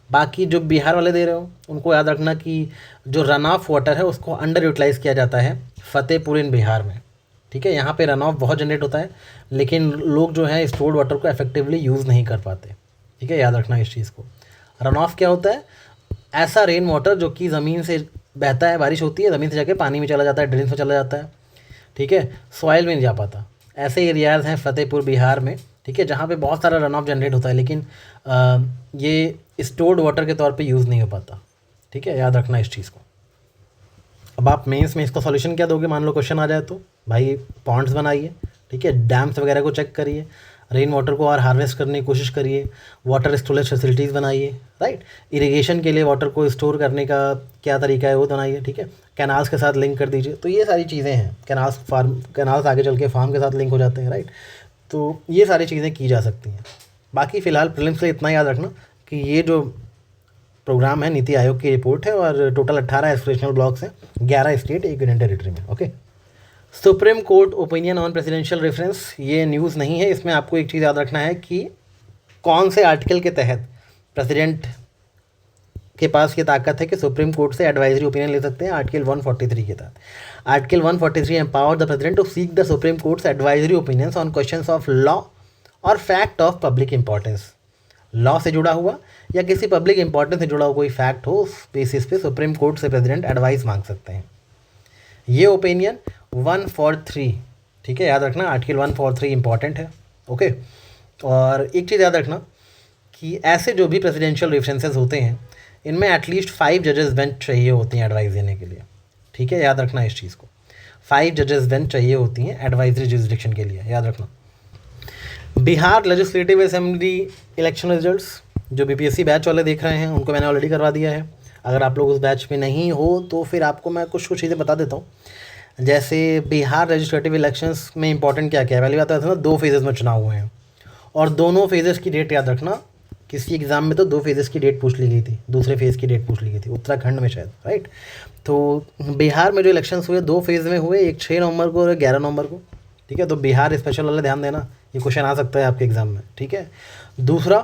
बाकी जो बिहार वाले दे रहे हो उनको याद रखना कि जो रन ऑफ वाटर है उसको अंडर यूटिलाइज़ किया जाता है फतेहपुर इन बिहार में। ठीक है, यहाँ पे रन ऑफ बहुत जनरेट होता है लेकिन लोग जो है स्टोर्ड वाटर को इफेक्टिवली यूज़ नहीं कर पाते। ठीक है, याद रखना इस चीज़ को। रन ऑफ क्या होता है? ऐसा रेन वाटर जो कि ज़मीन से बहता है, बारिश होती है, ज़मीन से जाके पानी में चला जाता है, ड्रेन में चला जाता है। ठीक है, सॉइल में नहीं जा पाता। ऐसे एरियाज़ हैं फतेहपुर बिहार में, ठीक है, जहाँ पे बहुत सारा रन ऑफ जनरेट होता है, लेकिन ये स्टोर्ड वाटर के तौर पे यूज़ नहीं हो पाता। ठीक है, याद रखना इस चीज़ को। अब आप मेंस में इसका सॉल्यूशन क्या दोगे, मान लो क्वेश्चन आ जाए तो भाई पॉन्ड्स बनाइए, ठीक है, डैम्स वगैरह को चेक करिए, रेन वाटर को और हार्वेस्ट करने की कोशिश करिए, वाटर स्टोरेज फैसिलिटीज़ बनाइए, राइट, इरिगेशन के लिए वाटर को स्टोर करने का क्या तरीका है वो बनाइए, ठीक है, कैनाल्स के साथ लिंक कर दीजिए। तो ये सारी चीज़ें हैं, कैनाल्स आगे चल के फार्म के साथ लिंक हो जाते हैं, राइट। तो ये सारी चीज़ें की जा सकती हैं। बाकी फ़िलहाल प्रीलिम्स के लिए इतना याद रखना कि ये जो प्रोग्राम है नीति आयोग की रिपोर्ट है और टोटल 18 एस्पिरेशनल ब्लॉक्स हैं, 11 स्टेट, 1 यूनियन टेरिटरी में। Okay, supreme court opinion on presidential reference, ये न्यूज़ नहीं है। इसमें आपको एक चीज़ याद रखना है कि कौन से आर्टिकल के तहत प्रेसिडेंट के पास ये ताकत है कि सुप्रीम कोर्ट से एडवाइजरी ओपिनियन ले सकते हैं। आर्टिकल 143 के तहत article 143 empower the president to seek the Supreme Court's advisory opinions on questions of law और fact of public importance. Law से जुड़ा हुआ या किसी पब्लिक इंपॉर्टेंस से जुड़ा हुआ कोई फैक्ट हो, उस बेसिस पे सुप्रीम कोर्ट से प्रेसिडेंट एडवाइस मांग सकते हैं। ये ओपिनियन 143, ठीक है, याद रखना आर्टिकल 143 इंपॉर्टेंट है। ओके, और एक चीज़ याद रखना कि ऐसे जो भी प्रेसिडेंशियल रेफरेंसेस होते हैं इनमें एटलीस्ट 5 जजेस बेंच चाहिए होती हैं एडवाइस देने के लिए। ठीक है, याद रखना इस चीज़ को, 5 जजेस बेंच चाहिए होती हैं एडवाइजरी जुरिसडिक्शन के लिए, याद रखना। Bihar legislative assembly election results जो बीपीएससी बैच वाले देख रहे हैं उनको मैंने ऑलरेडी करवा दिया है। अगर आप लोग उस बैच में नहीं हो तो फिर आपको मैं कुछ चीज़ें बता देता हूँ। जैसे बिहार लेजिस्लेटिव इलेक्शंस में इंपॉर्टेंट क्या क्या है। पहली बात तो ना 2 फेजेज़ में चुनाव हुए हैं और दोनों फेजेज़ की डेट याद रखना। किसी एग्ज़ाम में तो 2 फेजेज़ की डेट पूछ ली गई थी, दूसरे फेज़ की डेट पूछ ली गई थी, उत्तराखंड में शायद, राइट। तो बिहार में जो इलेक्शंस हुए 2 फेज़ में हुए, एक 6 नवंबर को और 11 नवंबर को। ठीक है, तो बिहार स्पेशल वाले ध्यान देना, ये क्वेश्चन आ सकता है आपके एग्ज़ाम में। ठीक है, दूसरा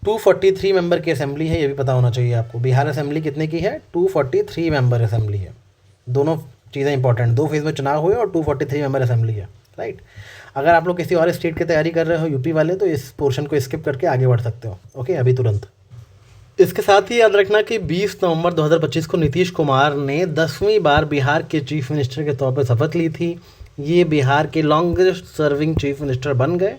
243 मेंबर की असेंबली है, ये भी पता होना चाहिए आपको। बिहार असेंबली कितने की है? 243 मेंबर असेंबली है। दोनों चीज़ें इंपॉर्टेंट, 2 फेज़ में चुनाव हुए और 243 मेंबर असेंबली है, राइट। अगर आप लोग किसी और स्टेट की तैयारी कर रहे हो, यूपी वाले, तो इस पोर्शन को स्किप करके आगे बढ़ सकते हो। ओके, अभी तुरंत। इसके साथ ही याद रखना कि 20 नवंबर 2025 को नीतीश कुमार ने 10वीं बार बिहार के चीफ मिनिस्टर के तौर पर शपथ ली थी। ये बिहार के लॉन्गेस्ट सर्विंग चीफ मिनिस्टर बन गए।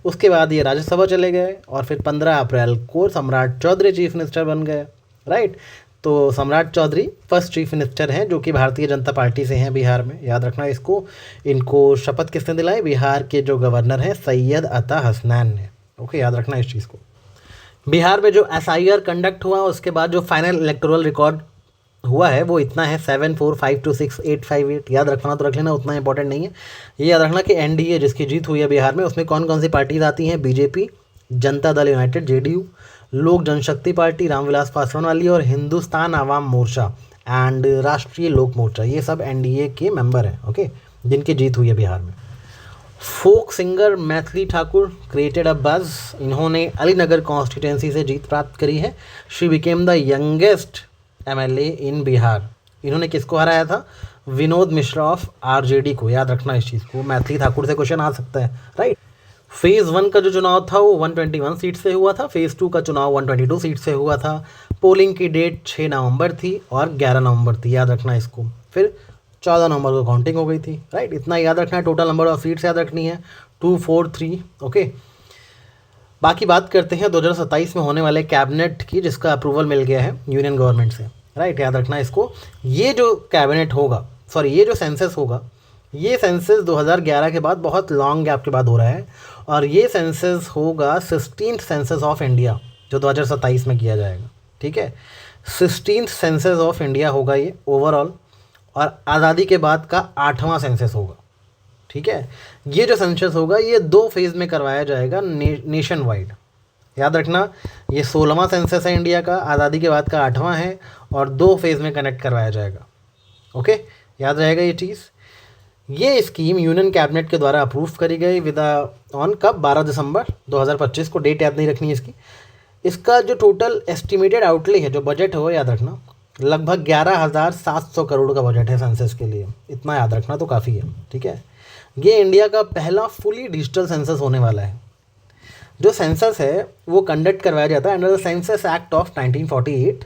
उसके बाद ये राज्यसभा चले गए और फिर 15 अप्रैल को सम्राट चौधरी चीफ मिनिस्टर बन गए, राइट। तो सम्राट चौधरी फर्स्ट चीफ मिनिस्टर हैं जो कि भारतीय जनता पार्टी से हैं बिहार में, याद रखना इसको। इनको शपथ किसने दिलाई? बिहार के जो गवर्नर हैं सैयद अता हसनैन ने। ओके, याद रखना इस चीज़ को। बिहार में जो SIR कंडक्ट हुआ उसके बाद जो फाइनल इलेक्टोरल रिकॉर्ड हुआ है वो इतना है 74526858। याद रखना तो रख लेना, उतना इंपॉर्टेंट नहीं है। ये याद रखना कि NDA जिसकी जीत हुई है बिहार में उसमें कौन कौन सी पार्टीज आती हैं? BJP, Janata Dal United JDU, लोक जनशक्ति पार्टी रामविलास पासवान वाली और हिंदुस्तान आवाम मोर्चा एंड राष्ट्रीय लोक मोर्चा, ये सब NDA के मेंबर हैं। ओके, जिनकी जीत हुई है बिहार में। Folk singer Maithili Thakur created a buzz, इन्होंने अलीनगर कॉन्स्टिट्यूंसी से जीत प्राप्त करी है। She became the youngest MLA in Bihar. इन्होंने किसको हराया था? विनोद मिश्रा ऑफ RJD को। याद रखना इस चीज़ को, मैथिली ठाकुर से क्वेश्चन आ सकता है, राइट। फेज़ 1 का जो चुनाव था वो 121 सीट से हुआ था। फेज़ 2 का चुनाव 122 सीट से हुआ था। पोलिंग की डेट 6 नवंबर थी और 11 नवंबर थी, याद रखना इसको। फिर 14 नवंबर को काउंटिंग हो गई थी, राइट। इतना याद रखना है। टोटल नंबर ऑफ सीट्स याद रखनी है 243। ओके, बाकी बात करते हैं 2027 में होने वाले कैबिनेट की, जिसका अप्रूवल मिल गया है यूनियन गवर्नमेंट से, राइट। याद रखना इसको। ये जो कैबिनेट होगा, सॉरी ये जो सेंसस होगा, ये सेंसस 2011 के बाद बहुत लॉन्ग गैप के बाद हो रहा है और ये सेंसस होगा 16th सेंसस ऑफ इंडिया जो 2027 में किया जाएगा। ठीक है, 16th सेंसस ऑफ इंडिया होगा ये ओवरऑल, और आज़ादी के बाद का 8वां सेंसस होगा। ठीक है, ये जो सेंसस होगा ये 2 फेज़ में करवाया जाएगा नेशन वाइड। याद रखना, ये 16वां सेंसस है इंडिया का, आज़ादी के बाद का 8वां है और 2 फेज़ में कनेक्ट करवाया जाएगा। ओके, याद रहेगा ये चीज़। ये स्कीम यूनियन कैबिनेट के द्वारा अप्रूव करी गई ऑन कब? 12 दिसंबर 2025 को। डेट याद नहीं रखनी है इसकी। इसका जो टोटल एस्टिमेटेड आउटले है, जो बजट है, वो याद रखना लगभग 11,700 करोड़ का बजट है सेंसस के लिए। इतना याद रखना तो काफ़ी है। ठीक है, ये इंडिया का पहला फुली डिजिटल सेंसस होने वाला है। जो सेंसस है वो कंडक्ट करवाया जाता है under the census act of 1948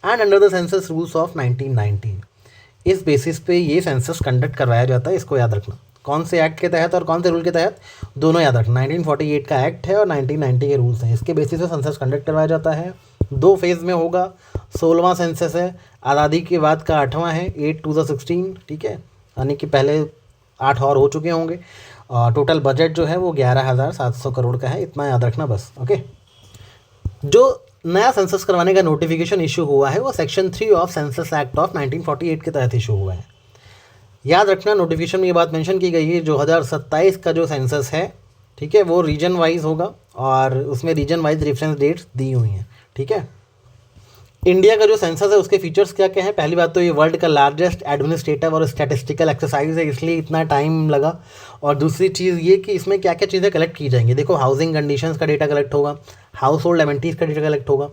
and under the census rules of 1919। इस बेसिस पे ये सेंसस कंडक्ट करवाया जाता है, इसको याद रखना। कौन से एक्ट के तहत और कौन से रूल के तहत, दोनों याद रखना। 1948 का एक्ट है और 1990 के रूल्स हैं, इसके बेसिस पे सेंसस कंडक्ट करवाया जाता है। 2 फेज़ में होगा। 16वां सेंसस है, आज़ादी के बाद का 8वां है, 8 to the 16, ठीक है, यानी कि पहले 8 और हो चुके होंगे। और टोटल बजट जो है वो 11,700 करोड़ का है, इतना याद रखना बस। ओके, जो नया सेंसस करवाने का नोटिफिकेशन इशू हुआ है वो section 3 of census act of 1948 के तहत इशू हुआ है। याद रखना, नोटिफिकेशन में ये बात मेंशन की गई है, 2027 का जो सेंसस है, ठीक है, वो रीजन वाइज होगा और उसमें रीजन वाइज रेफरेंस डेट्स दी हुई हैं, ठीक है। इंडिया का जो सेंसस है उसके फीचर्स क्या क्या हैं? पहली बात तो ये वर्ल्ड का लार्जेस्ट एडमिनिस्ट्रेटिव और स्टैटिस्टिकल एक्सरसाइज है, इसलिए इतना टाइम लगा। और दूसरी चीज़ ये कि इसमें क्या क्या चीज़ें कलेक्ट की जाएंगी। देखो, हाउसिंग कंडीशंस का डेटा कलेक्ट होगा, हाउस होल्ड एमेनिटीज़ का डेटा कलेक्ट होगा,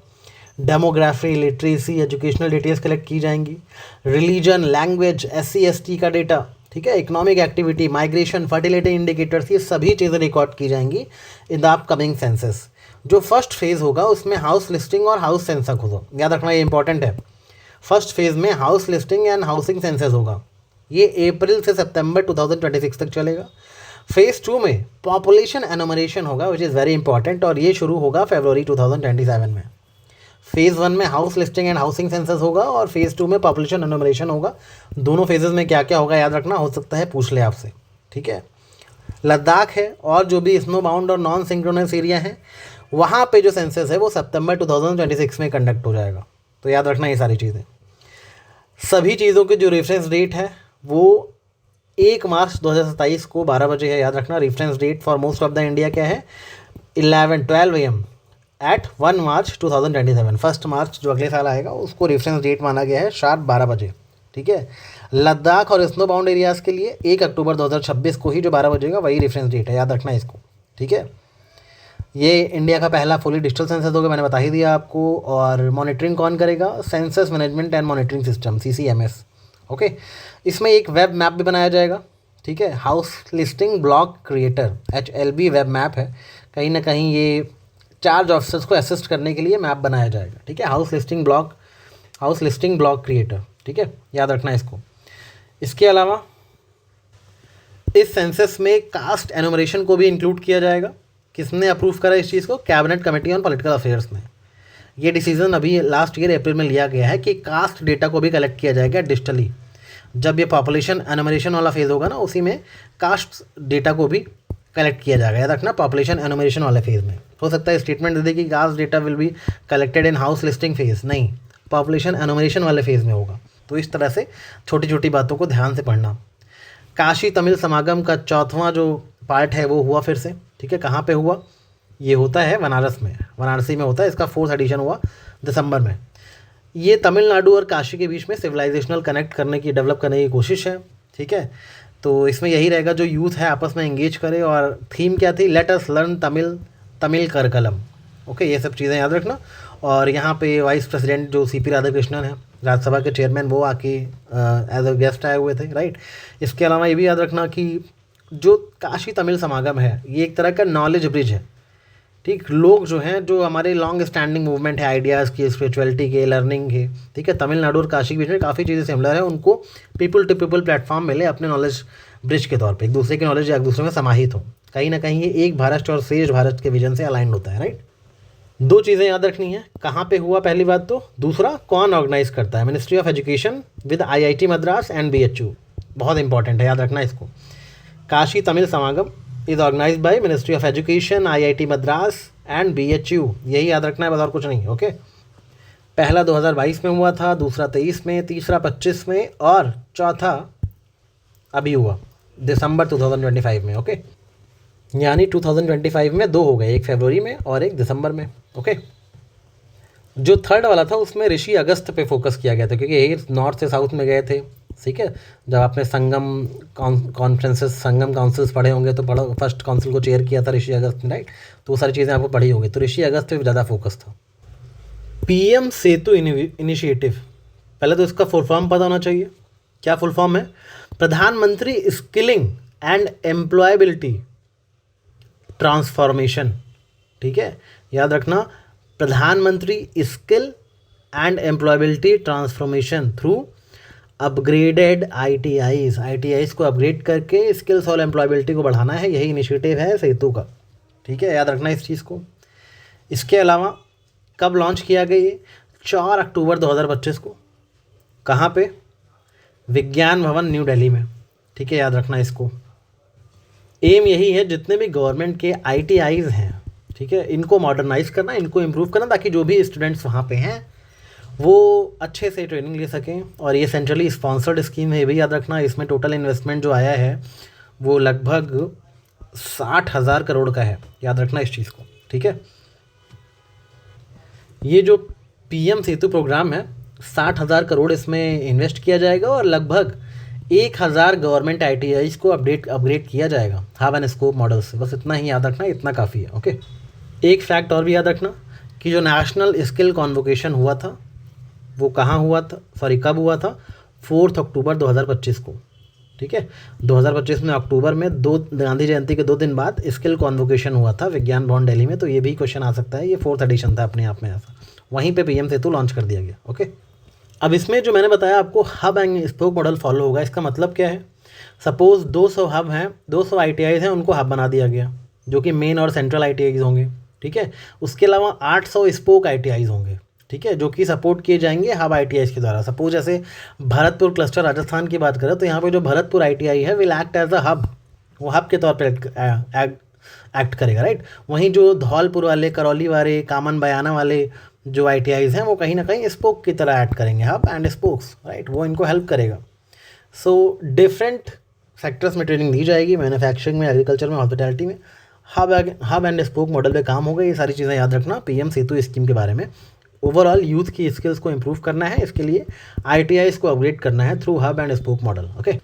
demography, literacy, educational details collect की जाएंगी, रिलीजन, लैंग्वेज, SC ST का डेटा, ठीक है, economic activity, migration, fertility indicators, ये सभी चीज़ें रिकॉर्ड की जाएंगी इन द अपकमिंग सेंसस। जो फर्स्ट फेज़ होगा उसमें हाउस लिस्टिंग और हाउस सेंसस होगा, याद रखना, ये इंपॉर्टेंट है। फर्स्ट फेज़ में house listing and housing census होगा, ये अप्रैल से सितंबर 2026 तक चलेगा। फेज़ 2 में पॉपुलेशन एनुमरेशन होगा, विच इज़ वेरी इंपॉर्टेंट, और ये शुरू होगा फरवरी 2027 में। फेज़ 1 में house listing and housing census होगा और फेज़ 2 में पॉपुलेशन एनुमरेशन होगा। दोनों फेजेस में क्या क्या होगा याद रखना, हो सकता है पूछ ले आपसे, ठीक है। लद्दाख है और जो भी स्नो बाउंड और नॉन सिंक्रोनस एरिया है, वहाँ पे जो सेंसस है वो सितंबर 2026 में कंडक्ट हो जाएगा। तो याद रखना ये सारी चीज़ें। सभी चीज़ों के जो रेफरेंस डेट है वो 1 मार्च 2027 को 12 बजे है, याद रखना। Reference date for most of the India क्या है, 12 AM एट 1 मार्च 2027। 1 मार्च जो अगले साल आएगा उसको रेफरेंस डेट माना गया है, शार्प 12 बजे, ठीक है। लद्दाख और स्नो बाउंड एरियाज़ के लिए 1 अक्टूबर 2026 को ही जो 12 बजेगा वही रेफरेंस डेट है, याद रखना इसको, ठीक है। ये इंडिया का पहला फुली डिजिटल सेंसस होगा, मैंने बता ही दिया आपको। और मॉनिटरिंग कौन करेगा, census management and monitoring system, CCMS, okay. इसमें एक वेब मैप भी बनाया जाएगा, ठीक है। House listing block creator, HLB web map है, कहीं ना कहीं ये चार्ज ऑफिसर्स को असिस्ट करने के लिए मैप बनाया जाएगा, ठीक है। हाउस लिस्टिंग ब्लॉक क्रिएटर, ठीक है, याद रखना इसको। इसके अलावा इस सेंसस में कास्ट एनुमरेशन को भी इंक्लूड किया जाएगा। किसने अप्रूव करा इस चीज़ को, cabinet committee on political affairs ने। ये डिसीजन अभी लास्ट ईयर अप्रैल में लिया गया है कि कास्ट डेटा को भी कलेक्ट किया जाएगा डिजिटली। जब ये पॉपुलेशन एनुमरेशन वाला फेज़ होगा ना, उसी में कास्ट डेटा को भी कलेक्ट किया जाएगा, याद रखना, पॉपुलेशन एनुमरेशन वाले फेज़ में। हो सकता है स्टेटमेंट दे दे कि caste data will be collected in house listing phase, नहीं, पॉपुलेशन एनुमरेशन वाले फेज़ में होगा। तो इस तरह से छोटी छोटी बातों को ध्यान से पढ़ना। काशी तमिल समागम का 4वां जो पार्ट है वो हुआ फिर से, ठीक है। कहाँ पे हुआ, ये होता है बनारस में, वाराणसी में होता है। इसका 4th एडिशन हुआ दिसंबर में। ये तमिलनाडु और काशी के बीच में सिविलाइजेशनल कनेक्ट करने की, डेवलप करने की कोशिश है, ठीक है। तो इसमें यही रहेगा, जो यूथ है आपस में एंगेज करे। और थीम क्या थी, let us learn Tamil Karkalam, okay, ये सब चीज़ें याद रखना। और यहाँ पे वाइस प्रेसिडेंट जो CP राधाकृष्णन है, राज्यसभा के चेयरमैन, वो आके एज अ गेस्ट आए हुए थे, राइट। इसके अलावा ये भी याद रखना कि जो काशी तमिल समागम है ये एक तरह का नॉलेज ब्रिज है, ठीक। लोग जो हैं, जो हमारे लॉन्ग स्टैंडिंग मूवमेंट है आइडियाज़ की, स्पिरिचुअलिटी के, लर्निंग के, ठीक है, तमिलनाडु और काशी के बीच में काफ़ी चीज़ें सिमिलर है, उनको पीपल टू पीपल प्लेटफॉर्म मिले अपने नॉलेज ब्रिज के तौर पे, एक दूसरे की नॉलेज एक दूसरे में समाहित हो। कहीं ना कहीं ये एक भारत और श्रेष्ठ भारत के विजन से अलाइंड होता है, राइट। 2 चीज़ें याद रखनी है, कहाँ पे हुआ पहली बात तो, दूसरा कौन ऑर्गेनाइज करता है, ministry of education with IIT Madras and BHU, बहुत इंपॉर्टेंट है, याद रखना इसको। Kashi Tamil Samagam is organised by ministry of education, IIT Madras and BHU, यही याद रखना है बस, और कुछ नहीं, ओके। पहला 2022 में हुआ था, दूसरा 23 में, तीसरा 25 में और चौथा अभी हुआ दिसंबर 2025 में, ओके। यानी 2025 में 2 हो गए, एक फरवरी में और एक दिसंबर में, ओके। जो थर्ड वाला था उसमें ऋषि अगस्त पे फोकस किया गया था, क्योंकि ये नॉर्थ से साउथ में गए थे, ठीक है। जब आपने संगम कॉन्फ्रेंसेस, संगम काउंसिल्स पढ़े होंगे तो पढ़ो, फर्स्ट काउंसिल को चेयर किया था ऋषि अगस्त ने, राइट। तो वो सारी चीज़ें आपको पढ़ी होगी, तो ऋषि अगस्त पे ज़्यादा फोकस था। PM सेतु इनिशिएटिव, पहले तो इसका फुल फॉर्म पता होना चाहिए। क्या फुल फॉर्म है, प्रधानमंत्री स्किलिंग एंड एम्प्लॉयबिलिटी ट्रांसफॉर्मेशन, ठीक है, याद रखना, प्रधानमंत्री skill and employability transformation through upgraded ITIs को अपग्रेड करके स्किल्स और एम्प्लॉयबिलिटी को बढ़ाना है, यही इनिशिएटिव है सेतु का। ठीक है, याद रखना इस चीज़ को। इसके अलावा कब लॉन्च किया गया ये? 4 अक्टूबर 2025 को। कहाँ पे? विज्ञान भवन न्यू दिल्ली में। ठीक है, याद रखना इसको। एम यही है, जितने भी गवर्नमेंट के ITIs हैं, ठीक है, इनको मॉडर्नाइज करना, इनको इम्प्रूव करना, ताकि जो भी स्टूडेंट्स वहाँ पे हैं वो अच्छे से ट्रेनिंग ले सकें। और ये सेंट्रली स्पॉन्सर्ड स्कीम है, ये भी याद रखना। इसमें टोटल इन्वेस्टमेंट जो आया है वो लगभग 60,000 करोड़ का है, याद रखना इस चीज़ को। ठीक है, ये जो PM सेतु प्रोग्राम है, 60,000 करोड़ इसमें इन्वेस्ट किया जाएगा और लगभग 1,000 गवर्नमेंट ITIs को अपग्रेड किया जाएगा हब एंड स्कोप मॉडल से। बस इतना ही याद रखना, इतना काफ़ी है। ओके, एक फैक्ट और भी याद रखना कि जो नेशनल स्किल कॉन्वोकेशन हुआ था वो कहाँ हुआ था, कब हुआ था? 4 अक्टूबर 2025 को। ठीक है, 2025 में अक्टूबर में गांधी जयंती के 2 दिन बाद स्किल कॉन्वोकेशन हुआ था विज्ञान भवन दिल्ली में। तो ये भी क्वेश्चन आ सकता है, ये 4th एडिशन था अपने आप में ऐसा। वहीं पे PM सेतु लॉन्च कर दिया गया। ओके, अब इसमें जो मैंने बताया आपको hub and spoke model follow होगा। इसका मतलब क्या है? सपोज 200 हब हैं, 200 ITIs हैं, उनको हब बना दिया गया, जो कि मेन और सेंट्रल ITIs होंगे। ठीक है, उसके अलावा 800 स्पोक ITIs होंगे, ठीक है, जो कि सपोर्ट किए जाएंगे हब ITIs के द्वारा। सपोज जैसे भरतपुर क्लस्टर राजस्थान की बात करें तो यहाँ पे जो भरतपुर ITI है will act as a hub, वो हब के तौर पे एक्ट करेगा, राइट। वहीं जो धौलपुर वाले, करौली वाले, कामन बयाना वाले जो ITIs हैं वो कहीं ना कहीं स्पोक की तरह एक्ट करेंगे, हब एंड स्पोक्स, राइट, वो इनको हेल्प करेगा। सो डिफरेंट सेक्टर्स में ट्रेनिंग दी जाएगी, मैन्युफैक्चरिंग में, एग्रीकल्चर में, हॉस्पिटैलिटी में। हब एंड स्पोक मॉडल पे काम होगा। ये सारी चीज़ें याद रखना PM सेतु स्कीम के बारे में। ओवरऑल यूथ की स्किल्स को इम्प्रूव करना है, इसके लिए ITIs को अपग्रेड करना है through hub and spoke model. Okay,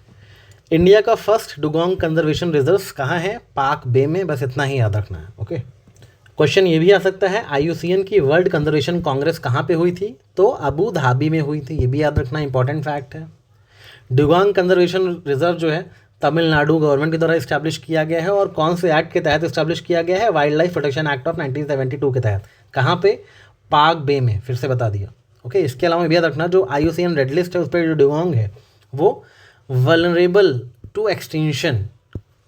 India का फर्स्ट डुगोंग कंजर्वेशन रिजर्व कहाँ है? पाक बे में। बस इतना ही याद रखना है। ओके, क्वेश्चन ये भी आ सकता है, IUCN की वर्ल्ड कंजर्वेशन कांग्रेस कहाँ पे हुई थी? तो अबू धाबी में हुई थी। ये भी याद रखना, इंपॉर्टेंट फैक्ट है। डुगोंग कंजर्वेशन रिजर्व जो है तमिलनाडु गवर्नमेंट के द्वारा इस्टेब्लिश किया गया है और कौन से एक्ट के तहत इस्टेब्लिश किया गया है? Wild life protection act of 1972 के तहत। कहाँ पे? पाक बे में। फिर से बता दिया। ओके, इसके अलावा भी याद रखना जो IUCN रेड लिस्ट है उस पर जो डुगोंग है वो वल्नरेबल टू एक्सटिंक्शन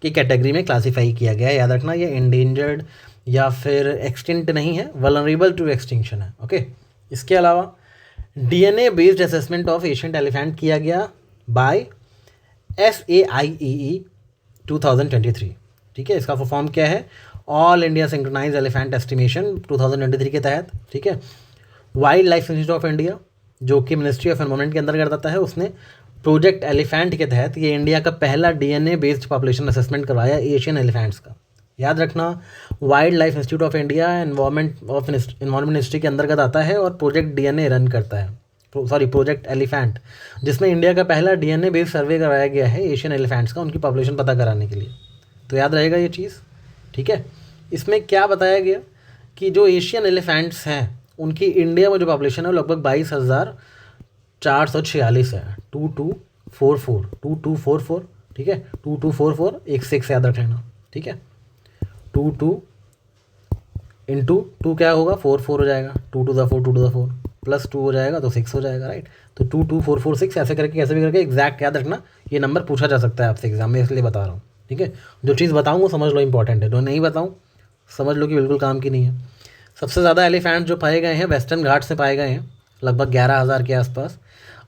की कैटेगरी में क्लासीफाई किया गया है। याद रखना, ये इंडेंजर्ड या फिर एक्सटिंक्ट नहीं है, वल्नरेबल टू एक्सटिंक्शन है। ओके, इसके अलावा DNA based assessment of ancient elephant किया गया बाय SAIEE 2023। ठीक है, इसका फॉर्म क्या है? All India synchronise elephant estimation 2023 के तहत। ठीक है, wild life institute of India जो कि मिनिस्ट्री ऑफ एनवायरनमेंट के अंतर्गत आता है, उसने प्रोजेक्ट एलिफेंट के तहत ये इंडिया का पहला DNA बेस्ड पॉपुलेशन असेसमेंट करवाया एशियन एलिफेंट्स का। याद रखना, wild life institute of India environment ministry के अंतर्गत आता है और प्रोजेक्ट DNA रन करता है, प्रोजेक्ट एलिफेंट, जिसमें इंडिया का पहला DNA बेस्ड सर्वे करवाया गया है एशियन एलिफेंट्स का, उनकी पॉपुलेशन पता कराने के लिए। तो याद रहेगा ये चीज़। ठीक है, इसमें क्या बताया गया कि जो एशियन एलिफेंट्स हैं उनकी इंडिया में जो पॉपुलेशन है वो लगभग 22,446 है। 2244। ठीक है, 2244 एक 6 याद रख लेना। ठीक है, 22 इंटू 2 क्या होगा? 4 हो जाएगा। 2 to the 4 प्लस 2 हो जाएगा तो 6 हो जाएगा, राइट। तो 22446 ऐसे करके कैसे भी करके एग्जैक्ट याद रखना, ये नंबर पूछा जा सकता है आपसे एग्जाम में, इसलिए बता रहा हूँ। ठीक है, जो चीज़ बताऊँ समझ लो इंपॉर्टेंट है, जो नहीं बताऊँ समझ लो कि बिल्कुल काम की नहीं है। सबसे ज़्यादा एलिफेंट जो पाए गए हैं वेस्टर्न घाट से पाए गए हैं, लगभग 11,000 के आसपास,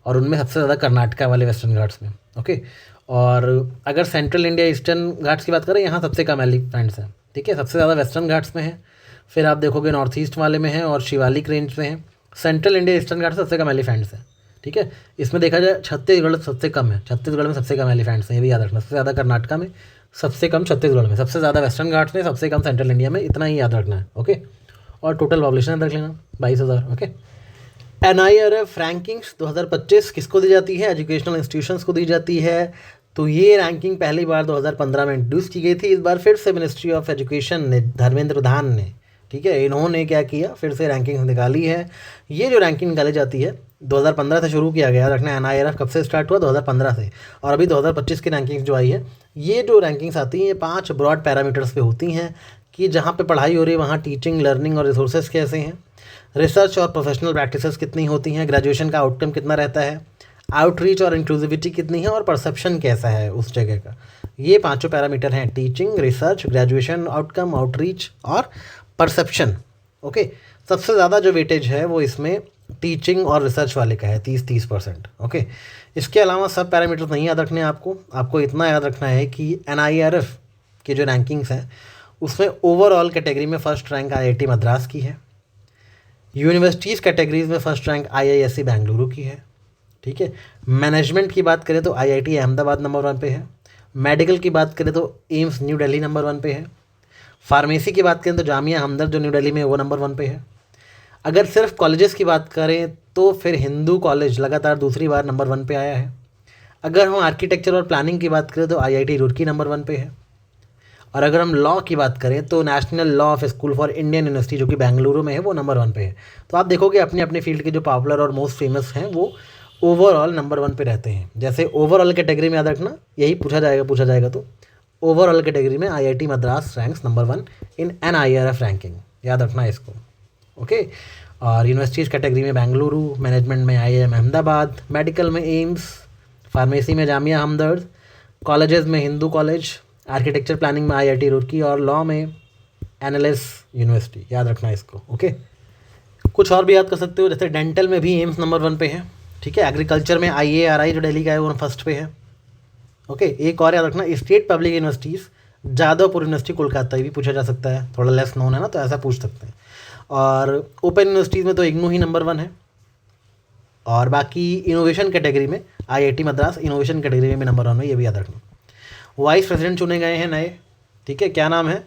और उनमें सबसे ज़्यादा कर्नाटका वाले वेस्टर्न घाट्स में। ओके, और अगर सेंट्रल इंडिया ईस्टर्न घाट्स की बात करें, यहाँ सबसे कम एलिफेंट्स हैं। ठीक है, सबसे ज़्यादा वेस्टर्न घाट्स में है, फिर आप देखोगे नॉर्थ ईस्ट वाले में है और शिवालिक रेंज में है। सेंट्रल इंडिया ईस्टर्न घाट सबसे कम एलिफेंट्स है। ठीक है, इसमें देखा जाए छत्तीसगढ़ सबसे कम है, छत्तीसगढ़ में सबसे कम एलिफेंट्स हैं, ये भी याद रखना। सबसे ज़्यादा कर्नाटका में, सबसे कम छत्तीसगढ़ में, सबसे ज़्यादा वेस्टर्न घाट्स में, सबसे कम सेंट्रल इंडिया में, इतना ही याद रखना है। ओके, और टोटल पॉपुलेशन याद रख लेना 22,000। ओके, NIRF रैंकिंग्स 2025 किसको दी जाती है? एजुकेशनल इंस्टीट्यूशंस को दी जाती है। तो ये रैंकिंग पहली बार 2015 में इंट्रोड्यूस की गई थी। इस बार फिर से मिनिस्ट्री ऑफ एजुकेशन ने, धर्मेंद्र प्रधान ने, ठीक है, इन्होंने क्या किया, फिर से रैंकिंग निकाली है। ये जो रैंकिंग निकाली जाती है 2015 से शुरू किया गया रखना। NIRF कब से स्टार्ट हुआ? 2015 से, और अभी 2025 की रैंकिंग्स जो आई है, ये जो रैंकिंग्स आती हैं ये 5 ब्रॉड पैरामीटर्स पे होती हैं कि जहाँ पे पढ़ाई हो रही है वहाँ टीचिंग, लर्निंग और रिसोर्सेज कैसे हैं, रिसर्च और प्रोफेशनल प्रैक्टिसेस कितनी होती हैं, ग्रेजुएशन का आउटकम कितना रहता है, आउटरीच और इंक्लूसिविटी कितनी है और परसेप्शन कैसा है उस जगह का। ये पांचों पैरामीटर हैं, teaching, research, graduation outcome, outreach और परसेप्शन। ओके, सबसे ज़्यादा जो वेटेज है वो इसमें टीचिंग और रिसर्च वाले का है, 30% ओके। इसके अलावा सब पैरामीटर्स नहीं याद रखने हैं आपको इतना याद रखना है कि NIRF के जो रैंकिंग्स हैं उसमें ओवरऑल कैटेगरी में फर्स्ट रैंक IIT मद्रास की है, यूनिवर्सिटीज़ कैटेगरीज में फर्स्ट रैंक IISc बेंगलुरु की है, ठीक है। मैनेजमेंट की बात करें तो IIT अहमदाबाद नंबर 1 पे है, मेडिकल की बात करें तो एम्स न्यू दिल्ली नंबर 1 पे है, फार्मेसी की बात करें तो जामिया हमदर्द जो न्यू दिल्ली में है वो नंबर 1 पे है। अगर सिर्फ कॉलेजेस की बात करें तो फिर हिंदू कॉलेज लगातार दूसरी बार नंबर 1 पे आया है। अगर हम आर्किटेक्चर और प्लानिंग की बात करें तो IIT रुड़की नंबर 1 पे है। और अगर हम लॉ की बात करें तो national law of school for Indian university जो कि बेंगलुरु में है वो नंबर 1 पे है। तो आप देखोगे अपनी अपनी फील्ड के जो पॉपुलर और मोस्ट फेमस हैं वो ओवरऑल नंबर 1 पे रहते हैं। जैसे ओवरऑल कैटेगरी में याद रखना, यही पूछा जाएगा तो ओवरऑल कैटेगरी में IIT मद्रास रैंक्स नंबर 1 इन NIRF रैंकिंग, याद रखना इसको, ओके। और यूनिवर्सिटीज़ कैटेगरी में बेंगलुरु, मैनेजमेंट में IIM अहमदाबाद, मेडिकल में एम्स, फार्मेसी में जामिया हमदर्द, कॉलेजेस में हिंदू कॉलेज, आर्किटेक्चर प्लानिंग में IIT रुड़की और लॉ में NLS यूनिवर्सिटी, याद रखना इसको, ओके। कुछ और भी याद कर सकते हो, जैसे डेंटल में भी एम्स नंबर 1 पे है, ठीक है। एग्रीकल्चर में IARI जो दिल्ली का है वो फर्स्ट पे है, ओके। एक और याद रखना, state public universities, Jadavpur university Kolkata, ये भी पूछा जा सकता है, थोड़ा लेस नोन है ना तो ऐसा पूछ सकते हैं। और ओपन यूनिवर्सिटीज़ में तो इग्नू ही नंबर 1 है। और बाकी इनोवेशन कैटेगरी में IIT मद्रास इनोवेशन कैटेगरी में नंबर 1 है, ये भी याद रखना। वाइस प्रेसिडेंट चुने गए हैं नए, ठीक है, क्या नाम है,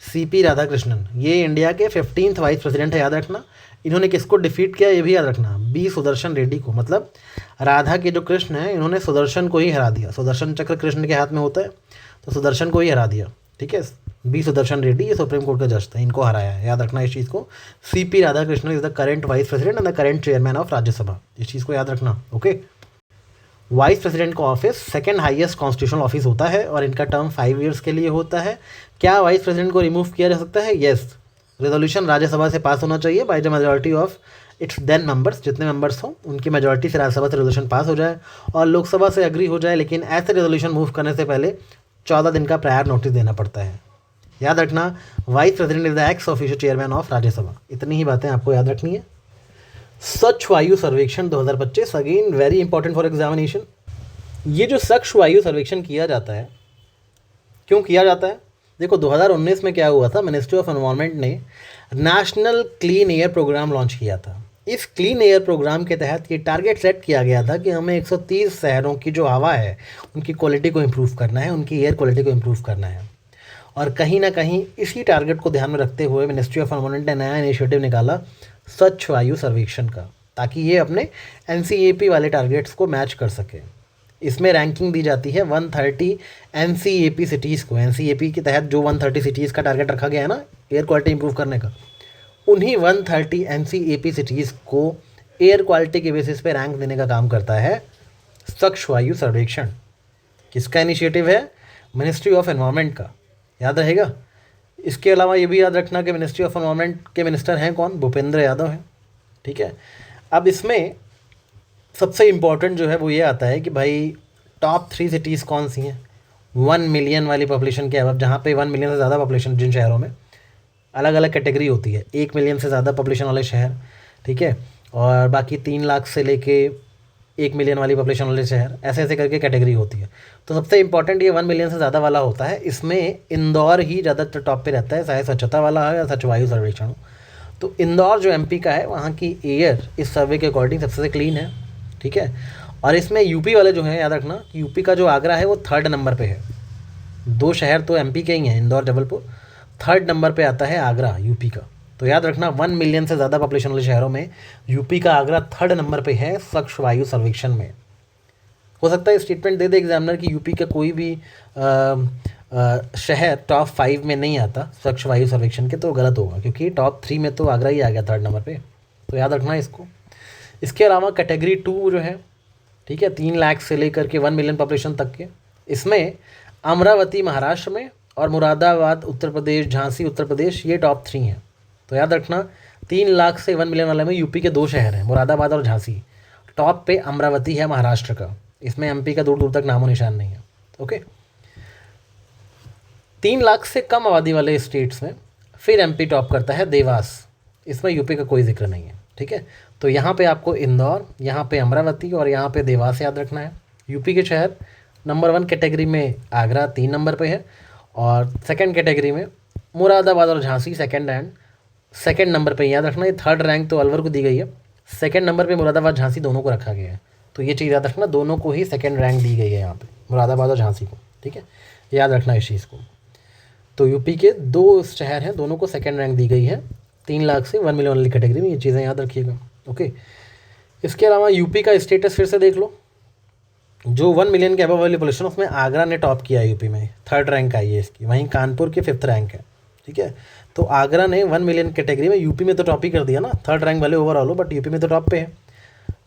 CP राधाकृष्णन, ये इंडिया के 15th वाइस प्रेसिडेंट है, याद रखना। इन्होंने किसको डिफीट किया ये भी याद रखना, B सुदर्शन रेड्डी को, मतलब राधा के जो कृष्ण हैं इन्होंने सुदर्शन को ही हरा दिया, सुदर्शन चक्र कृष्ण के हाथ में होता है तो सुदर्शन को ही हरा दिया, ठीक है। B सुदर्शन रेड्डी ये सुप्रीम कोर्ट का जज थे, इनको हराया है, याद रखना इस चीज़ को। CP Radhakrishnan is the current vice president and the current chairman of Rajya Sabha, इस चीज़ को याद रखना, ओके। वाइस प्रेसिडेंट का office second highest constitutional office होता है और इनका टर्म 5 ईयर्स के लिए होता है। क्या वाइस प्रेसिडेंट को रिमूव किया जा सकता है? येस, रेजोल्यूशन राज्यसभा से पास होना चाहिए by the majority of its then members, जितने मेंबर्स हों उनकी मेजॉरिटी से राज्यसभा से रेजोल्यूशन पास हो जाए और लोकसभा से एग्री हो जाए, लेकिन ऐसे रेजोल्यूशन मूव करने से पहले 14 दिन का प्रायर नोटिस देना पड़ता है। याद रखना, vice president is the x official chairman of Rajya Sabha, इतनी ही बातें आपको याद रखनी है। स्वच्छ वायु सर्वेक्षण 2025, again very important for examination. ये जो स्वच्छ वायु सर्वेक्षण किया जाता है, क्यों किया जाता है? देखो 2019 में क्या हुआ था, मिनिस्ट्री ऑफ एनवायरनमेंट ने national clean air programme launch किया था। इस क्लीन एयर प्रोग्राम के तहत ये टारगेट सेट किया गया था कि हमें 130 शहरों की जो हवा है उनकी क्वालिटी को इम्प्रूव करना है, उनकी एयर क्वालिटी को इम्प्रूव करना है। और कहीं ना कहीं इसी टारगेट को ध्यान में रखते हुए मिनिस्ट्री ऑफ एनवायरनमेंट ने नया इनिशिएटिव निकाला स्वच्छ वायु सर्वेक्षण का, ताकि ये अपने NCAP वाले टारगेट्स को मैच कर सके। इसमें रैंकिंग दी जाती है 130 NCAP सिटीज़ को। NCAP के तहत जो 130 सिटीज़ का टारगेट रखा गया है ना एयर क्वालिटी इंप्रूव करने का, उन्हीं 130 NCAP सिटीज़ को एयर क्वालिटी के बेसिस पे रैंक देने का काम करता है स्वच्छ वायु सर्वेक्षण। किसका इनिशिएटिव है? मिनिस्ट्री ऑफ एनवायरनमेंट का, याद रहेगा। इसके अलावा ये भी याद रखना कि मिनिस्ट्री ऑफ एनवायरनमेंट के मिनिस्टर हैं कौन? भूपेंद्र यादव हैं, ठीक है। अब इसमें सबसे इम्पॉर्टेंट जो है वो ये आता है कि भाई टॉप 3 सिटीज़ कौन सी हैं 1 मिलियन वाली पॉपुलेशन के अब, जहाँ पे 1 मिलियन से ज़्यादा पॉपुलेशन जिन शहरों में, अलग अलग कैटेगरी होती है, 1 मिलियन से ज़्यादा पॉपुलेशन वाले शहर, ठीक है, और बाकी 3 लाख से लेके 1 मिलियन वाली पॉपुलेशन वाले शहर, ऐसे ऐसे करके कैटेगरी होती है। तो सबसे इंपॉर्टेंट ये 1 मिलियन से ज़्यादा वाला होता है। इसमें इंदौर ही ज़्यादातर टॉप पे रहता है, चाहे स्वच्छता वाला हो या स्वच्छ वायु सर्वेक्षण हो। तो इंदौर जो MP का है वहाँ की एयर इस सर्वे के अकॉर्डिंग सबसे क्लीन है, ठीक है। और इसमें यूपी वाले जो हैं, याद रखना, यूपी का जो आगरा है वो 3rd नंबर पे है। 2 शहर तो MP के ही हैं, इंदौर जबलपुर, 3rd नंबर पे आता है आगरा यूपी का। तो याद रखना 1 मिलियन से ज़्यादा पॉपुलेशन वाले शहरों में यूपी का आगरा 3rd नंबर पे है स्वच्छ वायु सर्वेक्षण में। हो सकता है स्टेटमेंट दे दे एग्जामिनर कि यूपी का कोई भी शहर टॉप 5 में नहीं आता स्वच्छ वायु सर्वेक्षण के, तो गलत होगा, क्योंकि टॉप 3 में तो आगरा ही आ गया 3rd नंबर पे। तो याद रखना इसको। इसके अलावा कैटेगरी 2 जो है, ठीक है, 3 लाख से लेकर के 1 मिलियन पॉपुलेशन तक के, इसमें अमरावती महाराष्ट्र में और मुरादाबाद उत्तर प्रदेश, झांसी उत्तर प्रदेश, ये टॉप 3 हैं। तो याद रखना 3 लाख से 1 मिलियन वाले में यूपी के 2 शहर हैं, मुरादाबाद और झांसी। टॉप पे अमरावती है महाराष्ट्र का, इसमें एमपी का दूर दूर तक नामो निशान नहीं है। ओके, 3 लाख से कम आबादी वाले स्टेट्स में फिर एमपी टॉप करता है देवास, इसमें यूपी का कोई जिक्र नहीं है। ठीक है, तो यहाँ पे आपको इंदौर, यहाँ पे अमरावती और यहाँ पे देवास याद रखना है। यूपी के शहर नंबर 1 कैटेगरी में आगरा 3 नंबर पे है, और सेकंड कैटेगरी में मुरादाबाद और झांसी सेकंड नंबर पे याद रखना। ये थर्ड रैंक तो अलवर को दी गई है, सेकंड नंबर पे मुरादाबाद झांसी दोनों को रखा गया है, तो ये चीज़ याद रखना, दोनों को ही सेकंड रैंक दी गई है यहाँ पे, मुरादाबाद और झांसी को। ठीक है, याद रखना इस चीज़ को। तो यूपी के 2 शहर हैं, दोनों को सेकंड रैंक दी गई है 3 लाख से 1 मिलियन वाली कैटेगरी में, ये चीज़ें याद रखिएगा। ओके, इसके अलावा यूपी का स्टेटस फिर से देख लो, जो 1 मिलियन के अबव वाली पॉपुलेशन उसमें आगरा ने टॉप किया है यूपी में, थर्ड रैंक आई है इसकी, वहीं कानपुर के 5th रैंक है। ठीक है, तो आगरा ने 1 मिलियन कैटेगरी में यूपी में तो टॉप ही कर दिया ना, थर्ड रैंक वाले ओवरऑल हो, बट यूपी में तो टॉप पे है।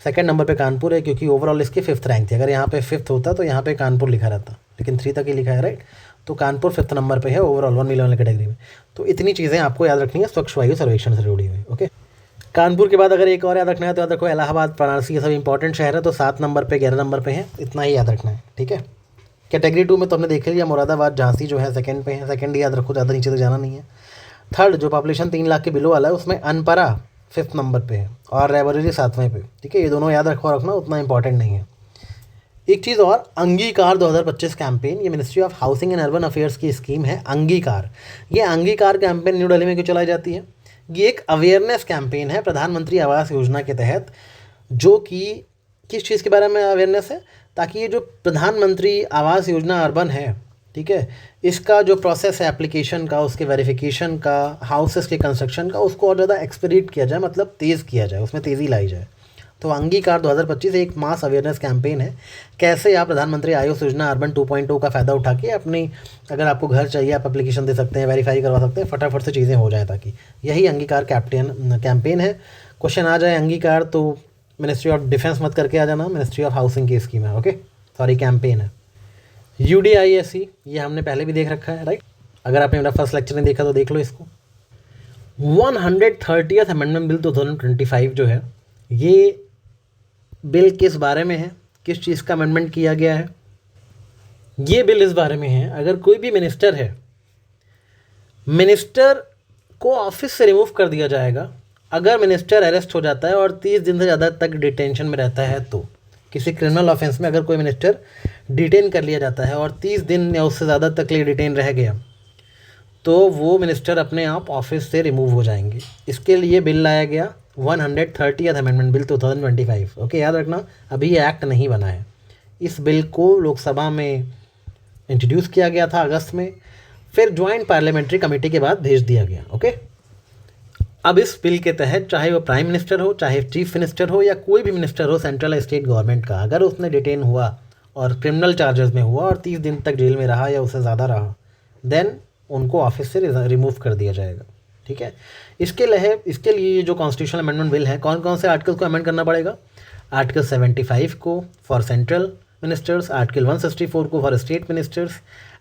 सेकंड नंबर पे कानपुर है, क्योंकि ओवरऑल इसकी 5th रैंक थी, अगर यहाँ पे 5th होता तो यहाँ पे कानपुर लिखा रहता, लेकिन 3 तक ही लिखा है, राइट। तो कानपुर 5th नंबर पे है ओवरऑल 1 मिलियन वाली कैटेगरी में। तो इतनी चीज़ें आपको याद रखनी है स्वच्छ वायु सर्वेक्षण से जुड़ी हुई। ओके, कानपुर के बाद अगर एक और याद रखना है तो याद रखो इलाहाबाद, वाराणसी, ये सब इंपॉर्टेंट शहर है, तो 7 नंबर पे 11 नंबर पे है, इतना ही याद रखना है। ठीक है, कैटेगरी 2 में तो हमने देख लिया, मुरादाबाद झांसी जो है सेकंड पे है, सेकंड याद रखो, ज़्यादा नीचे तो जाना नहीं है। थर्ड जो पॉपुलेशन 3 लाख के बिलो वाला है उसमें अनपरा 5th नंबर पे है और रायबरेली 7वें पे। ठीक है, ये दोनों याद रखो, रखना उतना इंपॉर्टेंट नहीं है। एक चीज़ और, अंगीकार 2025 कैंपेन, ये ministry of housing and urban affairs की स्कीम है अंगीकार। ये अंगीकार कैंपेन न्यू दिल्ली में क्यों चलाई जाती है? ये एक अवेयरनेस कैंपेन है प्रधानमंत्री आवास योजना के तहत, जो कि किस चीज़ के बारे में अवेयरनेस है, ताकि ये जो प्रधानमंत्री आवास योजना अर्बन है, ठीक है, इसका जो प्रोसेस है एप्लीकेशन का, उसके वेरिफिकेशन का, हाउसेस के कंस्ट्रक्शन का, उसको और ज़्यादा एक्सपीडिट किया जाए, मतलब तेज़ किया जाए, उसमें तेज़ी लाई जाए। तो अंगीकार 2025 एक मास अवेयरनेस कैंपेन है, कैसे आप प्रधानमंत्री आवास योजना अर्बन 2.0 का फ़ायदा उठा के अपनी, अगर आपको घर चाहिए आप एप्लीकेशन दे सकते हैं, वेरीफाई करवा सकते हैं, फटाफट से चीज़ें हो जाएँ, ताकि यही अंगीकार कैंपेन है। क्वेश्चन आ जाए अंगीकार तो मिनिस्ट्री ऑफ डिफेंस मत करके आ जाना, मिनिस्ट्री ऑफ हाउसिंग की स्कीम है। ओके, सॉरी, कैंपेन है। UDISE ये हमने पहले भी देख रखा है, राइट। अगर आपने मेरा फर्स्ट लेक्चर नहीं देखा तो देख लो इसको। 130th अमेंडमेंट बिल 2025 जो है, ये बिल किस बारे में है, किस चीज़ का अमेंडमेंट किया गया है? ये बिल इस बारे में है, अगर कोई भी मिनिस्टर है, मिनिस्टर को ऑफिस से रिमूव कर दिया जाएगा अगर मिनिस्टर अरेस्ट हो जाता है और 30 दिन से ज़्यादा तक डिटेंशन में रहता है। तो किसी क्रिमिनल ऑफेंस में अगर कोई मिनिस्टर डिटेन कर लिया जाता है और 30 दिन या उससे ज़्यादा तक लिए डिटेन रह गया, तो वो मिनिस्टर अपने आप ऑफिस से रिमूव हो जाएंगे। इसके लिए बिल लाया गया 130th अमेंडमेंट बिल 2025। ओके, याद रखना, अभी ये एक्ट नहीं बना है। इस बिल को लोकसभा में इंट्रोड्यूस किया गया था अगस्त में, फिर ज्वाइंट पार्लियामेंट्री कमेटी के बाद भेज दिया गया। ओके, अब इस बिल के तहत चाहे वो प्राइम मिनिस्टर हो, चाहे चीफ मिनिस्टर हो, या कोई भी मिनिस्टर हो सेंट्रल स्टेट गवर्नमेंट का, अगर उसने डिटेन हुआ और क्रिमिनल चार्जेस में हुआ और 30 दिन तक जेल में रहा या उससे ज़्यादा रहा, देन उनको ऑफिस से रिमूव कर दिया जाएगा। ठीक है, इसके लिए जो कॉन्स्टिट्यूशनल अमेंडमेंट बिल है, कौन कौन से आर्टिकल्स को अमेंड करना पड़ेगा? आर्टिकल 75 को फॉर सेंट्रल मिनिस्टर्स, आर्टिकल 164 को for state ministers,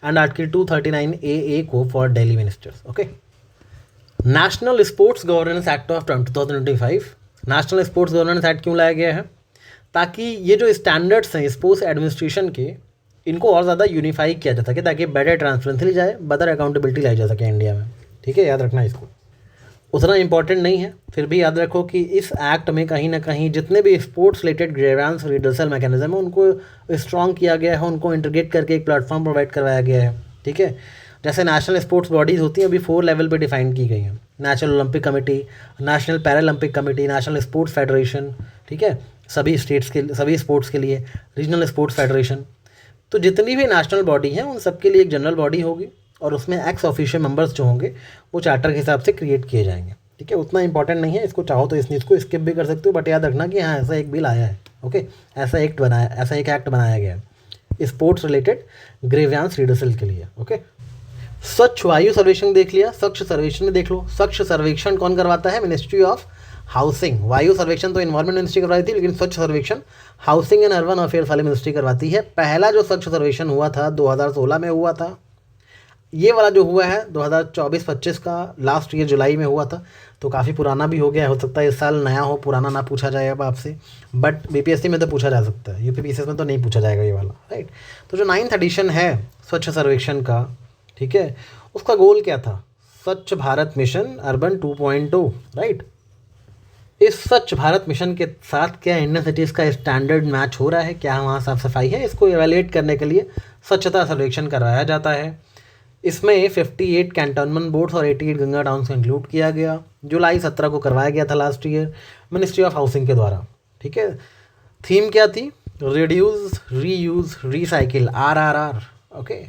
and article 239AA को for Delhi ministers. Okay, national sports governance act of 2025, national sports governance act क्यों लाया गया है? ताकि ये जो स्टैंडर्ड्स हैं स्पोर्ट्स एडमिनिस्ट्रेशन के, इनको और ज़्यादा यूनिफाई किया जा सके, ताकि बेटर ट्रांसपेरेंसी ली जाए, बेटर अकाउंटेबिलिटी लाई जा सके इंडिया में। ठीक है, याद रखना इसको। उतना इंपॉर्टेंट नहीं है, फिर भी याद रखो कि इस एक्ट में कहीं ना कहीं जितने भी sports related grievance redressal mechanism है उनको स्ट्रॉन्ग किया गया है, उनको इंटीग्रेट करके एक प्लेटफॉर्म प्रोवाइड करवाया गया है। ठीक है, जैसे नेशनल स्पोर्ट्स बॉडीज़ होती हैं, अभी 4 लेवल पे डिफाइन की गई हैं, national Olympic committee, national Paralympic committee, national sports federation. ठीक है, सभी स्टेट्स के, सभी स्पोर्ट्स के लिए रीजनल स्पोर्ट्स फेडरेशन। तो जितनी भी नेशनल बॉडी हैं उन सबके लिए एक जनरल बॉडी होगी, और उसमें एक्स ऑफिशियल मेंबर्स जो होंगे वो चार्टर के हिसाब से क्रिएट किए जाएंगे। ठीक है, उतना इंपॉर्टेंट नहीं है, इसको चाहो तो इस न्यूज़ को स्किप भी कर सकते हो, बट याद रखना कि हाँ, ऐसा एक बिल आया है। ओके, ऐसा एक एक्ट बनाया गया है स्पोर्ट्स रिलेटेड ग्रीवेंस रिडर्सल के लिए। ओके, स्वच्छ वायु सर्वेक्षण देख लिया, स्वच्छ सर्वेक्षण में देख लो। स्वच्छ सर्वेक्षण कौन करवाता है? Ministry of housing. वायु सर्वेक्षण तो एनवायरमेंट मिनिस्ट्री करवाई थी, लेकिन स्वच्छ सर्वेक्षण हाउसिंग एंड अर्बन अफेयर्स वाली मिनिस्ट्री करवाती है। पहला जो स्वच्छ सर्वेक्षण हुआ था 2016 में हुआ था, ये वाला जो हुआ है 2024-25 का लास्ट ईयर जुलाई में हुआ था। तो काफ़ी पुराना भी हो गया, हो सकता है इस साल नया हो, पुराना ना पूछा जाए अब आपसे, बट बीपीएससी में तो पूछा जा सकता है, यूपीपीसीएस में तो नहीं पूछा जाएगा ये वाला, राइट। तो जो 9th एडिशन है स्वच्छ सर्वेक्षण का, ठीक है, उसका गोल क्या था? स्वच्छ भारत मिशन अर्बन 2.0, राइट। इस स्वच्छ भारत मिशन के साथ क्या इंडियन सिटीज़ का स्टैंडर्ड मैच हो रहा है, क्या वहाँ साफ सफाई है, इसको एवेल्युएट करने के लिए स्वच्छता सर्वेक्षण कराया जाता है। इसमें 58 कैंटोनमेंट बोर्ड्स और 88 गंगा टाउन्स को इंक्लूड किया गया। जुलाई 17 को करवाया गया था last year ministry of housing के द्वारा, ठीक है। थीम क्या थी? Reduce, reuse, recycle, RRR, okay.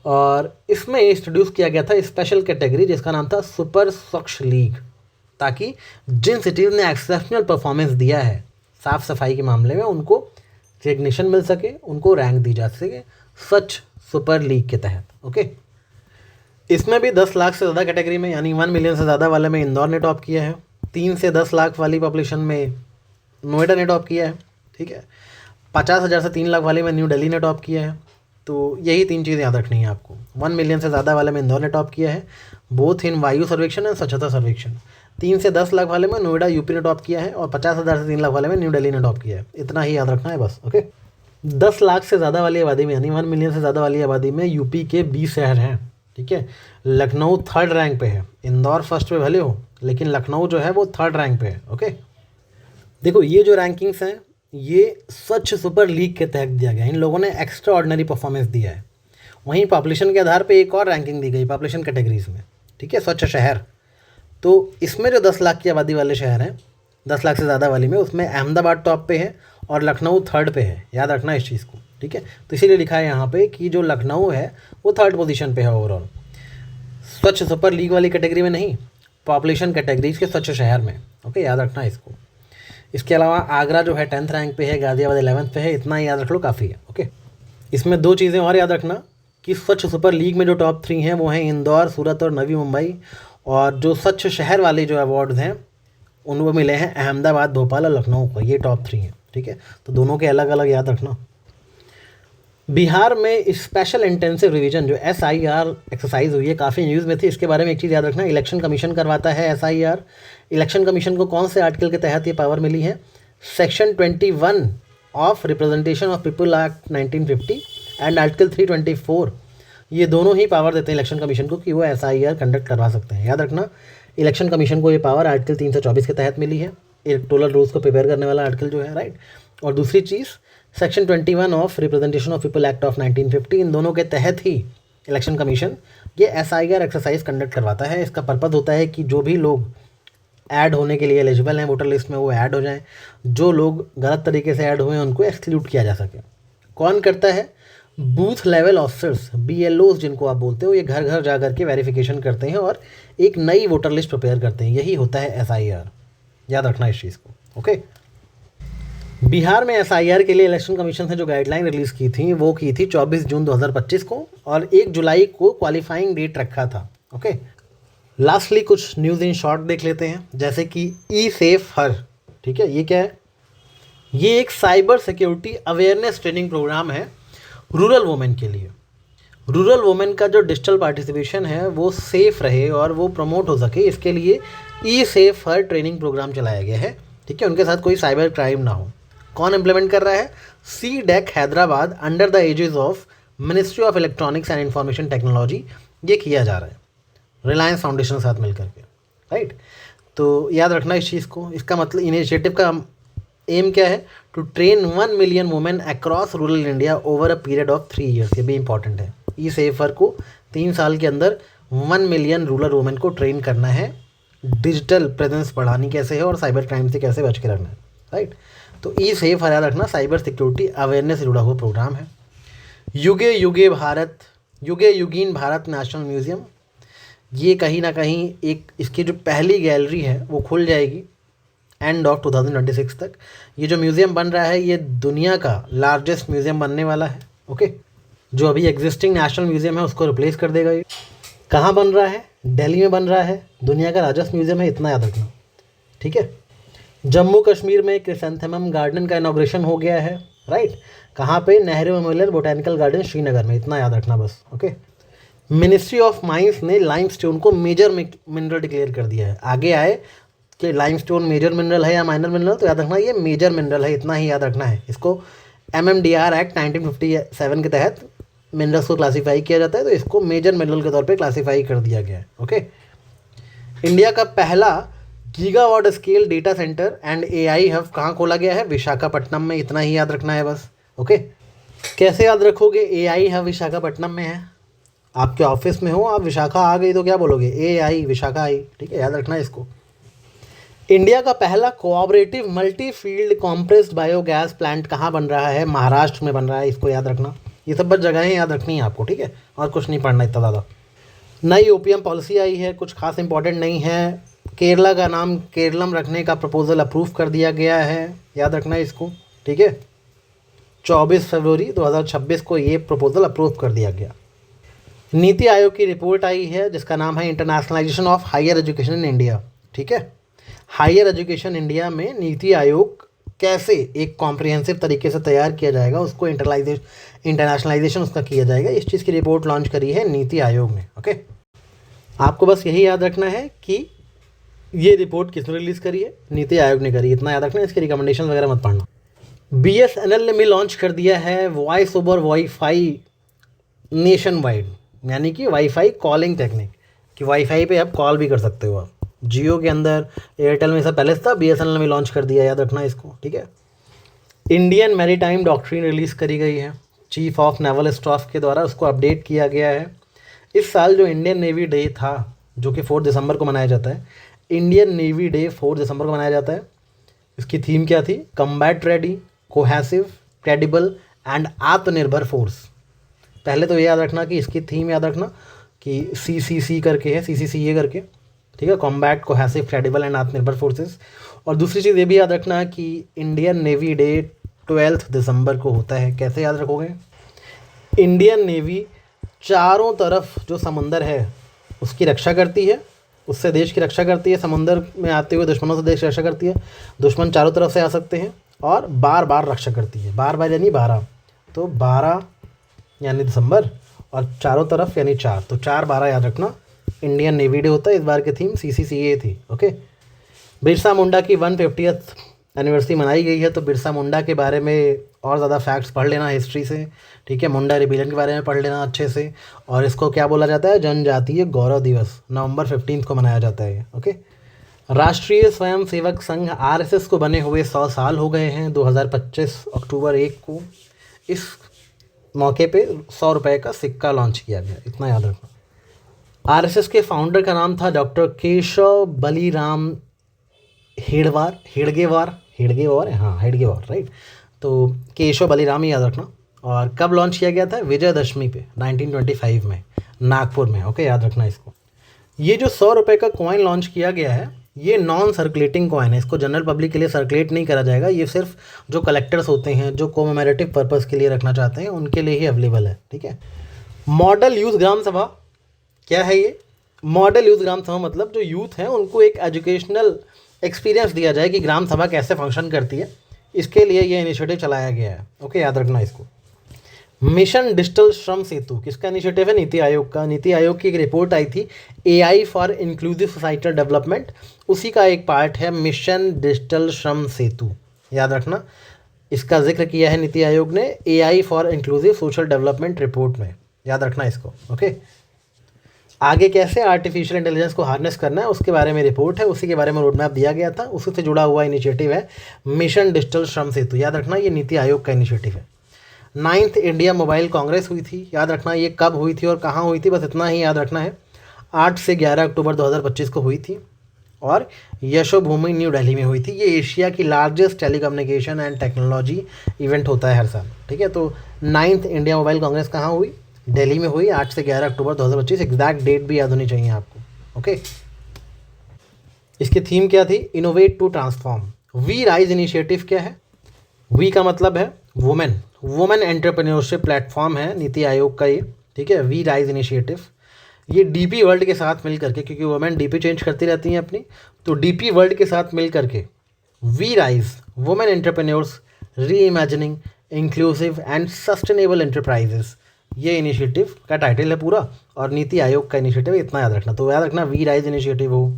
और इसमें इंट्रोड्यूस किया गया था स्पेशल कैटेगरी जिसका नाम था सुपर स्वच्छ लीग, ताकि जिन सिटीज़ ने एक्सेप्शनल परफॉर्मेंस दिया है साफ़ सफाई के मामले में उनको रिकग्निशन मिल सके, उनको रैंक दी जा सके स्वच्छ सुपर लीग के तहत, ओके। इसमें भी 10 लाख से ज़्यादा कैटेगरी में, यानी 1 मिलियन से ज़्यादा वाले में इंदौर ने टॉप किया है। 3 से 10 लाख वाली पॉपुलेशन में नोएडा ने टॉप किया है, ठीक है। 50,000 से 3 लाख वाले में न्यू दिल्ली ने टॉप किया है। तो यही 3 चीज़ें याद रखनी है आपको। 1 मिलियन से ज़्यादा वाले में इंदौर ने टॉप किया है, बोथ इन वायु सर्वेक्षण एंड स्वच्छता सर्वेक्षण। 3 से 10 लाख वाले में नोएडा यूपी ने टॉप किया है, और 50,000 से 3 लाख वाले में न्यू दिल्ली ने टॉप किया है। इतना ही याद रखना है बस, ओके। 10 लाख से ज़्यादा वाली आबादी में, यानी 1 मिलियन से ज़्यादा वाली आबादी में यूपी के 20 शहर हैं, ठीक है। लखनऊ 3rd रैंक पे है, इंदौर फर्स्ट पे भले हो, लेकिन लखनऊ जो है वो 3rd रैंक पे है, ओके। देखो ये जो रैंकिंग्स हैं ये स्वच्छ सुपर लीग के तहत दिया गया, इन लोगों ने एक्स्ट्रा ऑर्डिनरी परफॉर्मेंस दिया है। वहीं पॉपुलेशन के आधार पे एक और रैंकिंग दी गई पॉपुलेशन कैटेगरीज में, ठीक है, स्वच्छ शहर। तो इसमें जो 10 लाख की आबादी वाले शहर हैं, 10 लाख से ज़्यादा वाली में, उसमें अहमदाबाद टॉप पे है और लखनऊ 3rd पे है, याद रखना इस चीज़ को, ठीक है। तो इसीलिए लिखा है यहाँ पे कि जो लखनऊ है वो 3rd पोजीशन पे है ओवरऑल, स्वच्छ सुपर लीग वाली कैटेगरी में नहीं, पॉपुलेशन कैटेगरीज के स्वच्छ शहर में, ओके, याद रखना इसको। इसके अलावा आगरा जो है 10th रैंक पे है, गाज़ियाबाद 11th पे है, इतना याद रख लो काफ़ी है, ओके। इसमें 2 चीज़ें और याद रखना कि स्वच्छ सुपर लीग में जो टॉप 3 हैं वो हैं इंदौर, सूरत और नवी मुंबई, और जो स्वच्छ शहर वाले जो अवार्ड्स हैं उनको मिले हैं अहमदाबाद, भोपाल और लखनऊ को, ये टॉप 3 हैं, ठीक है। तो दोनों के अलग अलग याद रखना। बिहार में स्पेशल इंटेंसिव रिवीजन जो SIR एक्सरसाइज हुई है, काफ़ी न्यूज़ में थी, इसके बारे में एक चीज़ याद रखना, इलेक्शन कमीशन करवाता है SIR। इलेक्शन कमीशन को कौन से आर्टिकल के तहत ये पावर मिली है? Section 21 of representation of people act 1950 and article 324, ये दोनों ही पावर देते हैं इलेक्शन कमीशन को कि वो SIR कंडक्ट करवा सकते हैं। याद रखना इलेक्शन कमीशन को ये पावर आर्टिकल 324 के तहत मिली है, इलेक्टोरल रूल्स को प्रिपेयर करने वाला आर्टिकल जो है, राइट। और दूसरी चीज़ section 21 of representation of people act of 1950, इन दोनों के तहत ही इलेक्शन कमीशन ये SIR एक्सरसाइज कंडक्ट करवाता है। इसका पर्पज़ होता है कि जो भी लोग ऐड होने के लिए एलिजिबल हैं वोटर लिस्ट में वो ऐड हो जाएं, जो लोग गलत तरीके से ऐड हुए हैं उनको एक्सक्लूड किया जा सके। कौन करता है? बूथ लेवल ऑफिसर्स, BLOs जिनको आप बोलते हो, ये घर घर जा कर के वेरिफिकेशन करते हैं और एक नई वोटर लिस्ट प्रिपेयर करते हैं, यही होता है SIR। याद रखना इस चीज़ को, ओके। बिहार में SIR के लिए इलेक्शन कमीशन से जो गाइडलाइन रिलीज़ की थी वो की थी 24 जून 2025 को, और 1 जुलाई को क्वालिफाइंग डेट रखा था, ओके। लास्टली कुछ न्यूज़ इन शॉर्ट देख लेते हैं, जैसे कि E-Safe हर, ठीक है, ये क्या है? ये एक cyber security awareness training programme है रूरल वुमेन के लिए। रूरल वुमेन का जो डिजिटल पार्टिसिपेशन है वो सेफ़ रहे और वो प्रमोट हो सके, इसके लिए E-Safe हर ट्रेनिंग प्रोग्राम चलाया गया है, ठीक है। उनके साथ कोई साइबर क्राइम ना हो। कौन इम्प्लीमेंट कर रहा है? CDEC Hyderabad under the aegis of ministry of electronics and information technology, ये किया जा रहा है रिलायंस फाउंडेशन के साथ मिलकर के, राइट। तो याद रखना इस चीज़ को। इसका मतलब इनिशिएटिव का एम क्या है? To train 1 million women across rural India over a period of 3 years, ये भी इंपॉर्टेंट है। E-Safe हर को 3 साल के अंदर 1 मिलियन रूरल वुमेन को ट्रेन करना है, डिजिटल प्रेजेंस बढ़ानी कैसे है और साइबर क्राइम से कैसे बच के रखना है, राइट। तो E-Safe हर याद रखना साइबर सिक्योरिटी अवेयरनेस से जुड़ा हुआ प्रोग्राम है। युगे युगीन भारत नेशनल म्यूज़ियम, ये कहीं ना कहीं एक इसकी जो पहली गैलरी है वो खुल जाएगी एंड ऑफ 2026 तक। ये जो म्यूज़ियम बन रहा है ये दुनिया का लार्जेस्ट म्यूज़ियम बनने वाला है, ओके। जो अभी एग्जिस्टिंग नेशनल म्यूज़ियम है उसको रिप्लेस कर देगा ये। कहाँ बन रहा है? दिल्ली में बन रहा है, दुनिया का लार्जेस्ट म्यूज़ियम है, इतना याद रखना, ठीक है। जम्मू कश्मीर में क्रिसेंथेमम गार्डन का इनॉग्रेशन हो गया है, राइट। कहाँ पे? Nehru memorial botanical garden Srinagar में, इतना याद रखना बस, ओके। मिनिस्ट्री ऑफ माइंस ने लाइमस्टोन को मेजर मिनरल डिक्लेयर कर दिया है। आगे आए कि लाइमस्टोन मेजर मिनरल है या माइनर मिनरल, तो याद रखना ये मेजर मिनरल है, इतना ही याद रखना है। इसको MMDR एक्ट 1957 के तहत मिनरल्स को क्लासीफाई किया जाता है, तो इसको मेजर मिनरल के तौर पे क्लासीफाई कर दिया गया है। ओके। इंडिया का पहला gigawatt scale data centre and AI hub कहाँ खोला गया है? विशाखापट्टनम में, इतना ही याद रखना है बस। ओके। कैसे याद रखोगे? AI हब विशाखापट्टनम में है। आपके ऑफिस में हो, आप विशाखा आ गई तो क्या बोलोगे? AI विशाखा आई, ठीक है, याद रखना है इसको। इंडिया का पहला cooperative multi field compressed biogas plant कहाँ बन रहा है? महाराष्ट्र में बन रहा है, इसको याद रखना। ये सब बस जगहें याद रखनी है आपको, ठीक है, और कुछ नहीं पढ़ना इतना ज़्यादा। नई ओपीएम पॉलिसी आई है, कुछ खास इंपॉर्टेंट नहीं है। केरला का नाम केरलम रखने का प्रपोजल अप्रूव कर दिया गया है, याद रखना है इसको, ठीक है। 24 फरवरी 2026 को ये प्रपोजल अप्रूव कर दिया गया। नीति आयोग की रिपोर्ट आई है जिसका नाम है internationalisation of higher education in India, ठीक है। हायर एजुकेशन इंडिया में नीति आयोग कैसे एक कॉम्प्रिहेंसिव तरीके से तैयार किया जाएगा, उसको इंटरनेशनलाइजेशन उसका किया जाएगा, इस चीज़ की रिपोर्ट लॉन्च करी है नीति आयोग ने। ओके। आपको बस यही याद रखना है कि ये रिपोर्ट किसने रिलीज़ करी है? नीति आयोग ने करी, इतना याद रखना है, इसके रिकमेंडेशन वगैरह मत पढ़ना। BSNL ने भी लॉन्च कर दिया है voice over wifi nation wide, यानी कि वाईफाई कॉलिंग टेक्निक, कि वाईफाई पे आप कॉल भी कर सकते हो आप। जियो के अंदर, एयरटेल में सब पहले से था, BSNL ने लॉन्च कर दिया, याद रखना इसको, ठीक है। इंडियन मैरीटाइम डॉक्ट्रिन रिलीज़ करी गई है चीफ ऑफ नेवल स्टाफ के द्वारा, उसको अपडेट किया गया है। इस साल जो इंडियन नेवी डे था, जो कि 4 दिसंबर को मनाया जाता है, इंडियन नेवी डे 4 दिसंबर को मनाया जाता है। इसकी थीम क्या थी? Combat ready, cohesive, credible and आत्मनिर्भर फोर्स। पहले तो ये याद रखना कि इसकी थीम याद रखना कि CCC करके है, CCCA करके, ठीक है, कॉम्बैट, कोहेसिव, क्रेडिबल एंड आत्मनिर्भर फोर्सेस। और दूसरी चीज़ ये भी याद रखना कि इंडियन नेवी डे 12 दिसंबर को होता है। कैसे याद रखोगे? इंडियन नेवी चारों तरफ जो समंदर है उसकी रक्षा करती है, उससे देश की रक्षा करती है, समुंदर में आते हुए दुश्मनों से देश की रक्षा करती है। दुश्मन चारों तरफ से आ सकते हैं, और बार बार रक्षा करती है। बार बार यानी 12, तो 12 यानी दिसंबर, और चारों तरफ यानी 4, तो 4/12 याद रखना। इंडियन नेवी डे होता है, इस बार की थीम CCCA थी। ओके। बिरसा मुंडा की 150th एनिवर्सरी मनाई गई है, तो बिरसा मुंडा के बारे में और ज़्यादा फैक्ट्स पढ़ लेना हिस्ट्री से, ठीक है। मुंडा रिबेलियन के बारे में पढ़ लेना अच्छे से। और इसको क्या बोला जाता है? जनजातीय गौरव दिवस, नवंबर 15 को मनाया जाता है। ओके। राष्ट्रीय स्वयंसेवक संघ RSS को बने हुए 100 साल हो गए हैं 2025 अक्टूबर 1 को। इस मौके पे 100 रुपये का सिक्का लॉन्च किया गया, इतना याद रखना। RSS के फाउंडर का नाम था डॉक्टर केशव बलीराम हेडगेवार, हाँ हेडगेवार, राइट। तो केशव बलीराम ही याद रखना। और कब लॉन्च किया गया था? विजयदशमी पे 1925 में, नागपुर में। ओके, याद रखना इसको। ये जो 100 रुपये का कॉइन लॉन्च किया गया है, ये नॉन सर्कुलेटिंग कॉइन है, इसको जनरल पब्लिक के लिए सर्कुलेट नहीं करा जाएगा। ये सिर्फ जो कलेक्टर्स होते हैं, जो कोमेमोरेटिव पर्पस के लिए रखना चाहते हैं, उनके लिए ही अवेलेबल है, ठीक है। मॉडल यूथ ग्राम सभा क्या है? ये मॉडल यूथ ग्राम सभा मतलब जो यूथ हैं उनको एक एजुकेशनल एक्सपीरियंस दिया जाए कि ग्राम सभा कैसे फंक्शन करती है, इसके लिए ये इनिशिएटिव चलाया गया है। ओके, याद रखना इसको। मिशन डिजिटल श्रम सेतु किसका इनिशिएटिव है? नीति आयोग का। नीति आयोग की एक रिपोर्ट आई थी AI for inclusive societal development, उसी का एक पार्ट है मिशन डिजिटल श्रम सेतु, याद रखना। इसका जिक्र किया है नीति आयोग ने AI for inclusive social development report में, याद रखना इसको। ओके। आगे कैसे आर्टिफिशियल इंटेलिजेंस को हार्नेस करना है उसके बारे में रिपोर्ट है, उसी के बारे में रोड मैप दिया गया था, उसी से जुड़ा हुआ इनिशिएटिव है मिशन डिजिटल श्रम सेतु, याद रखना। ये नीति आयोग का इनिशिएटिव है। 9th इंडिया मोबाइल कांग्रेस हुई थी, याद रखना ये कब हुई थी और कहाँ हुई थी, बस इतना ही याद रखना है। 8 से 11 अक्टूबर 2025 को हुई थी, और यशोभूमि न्यू दिल्ली में हुई थी। ये एशिया की largest telecommunication and technology event होता है हर साल, ठीक है। तो 9th इंडिया मोबाइल कांग्रेस कहाँ हुई? दिल्ली में हुई, 8 से 11 अक्टूबर 2025। एग्जैक्ट डेट भी याद होनी चाहिए आपको। ओके। इसकी थीम क्या थी? Innovate to transform. We rise initiative क्या है? वी का मतलब है वुमेन एंटरप्रेन्योरशिप प्लेटफॉर्म है नीति आयोग का ये, ठीक है। वी राइज इनिशिएटिव ये DP वर्ल्ड के साथ मिल करके, क्योंकि वुमेन DP चेंज करती रहती हैं अपनी, तो DP वर्ल्ड के साथ मिल करके वी राइज वुमेन एंटरप्रेन्योर्स री imagining inclusive and sustainable enterprises ये इनिशिएटिव का टाइटल है पूरा, और नीति आयोग का इनिशिएटिव, इतना याद रखना। तो याद रखना वी राइज इनिशिएटिव हो,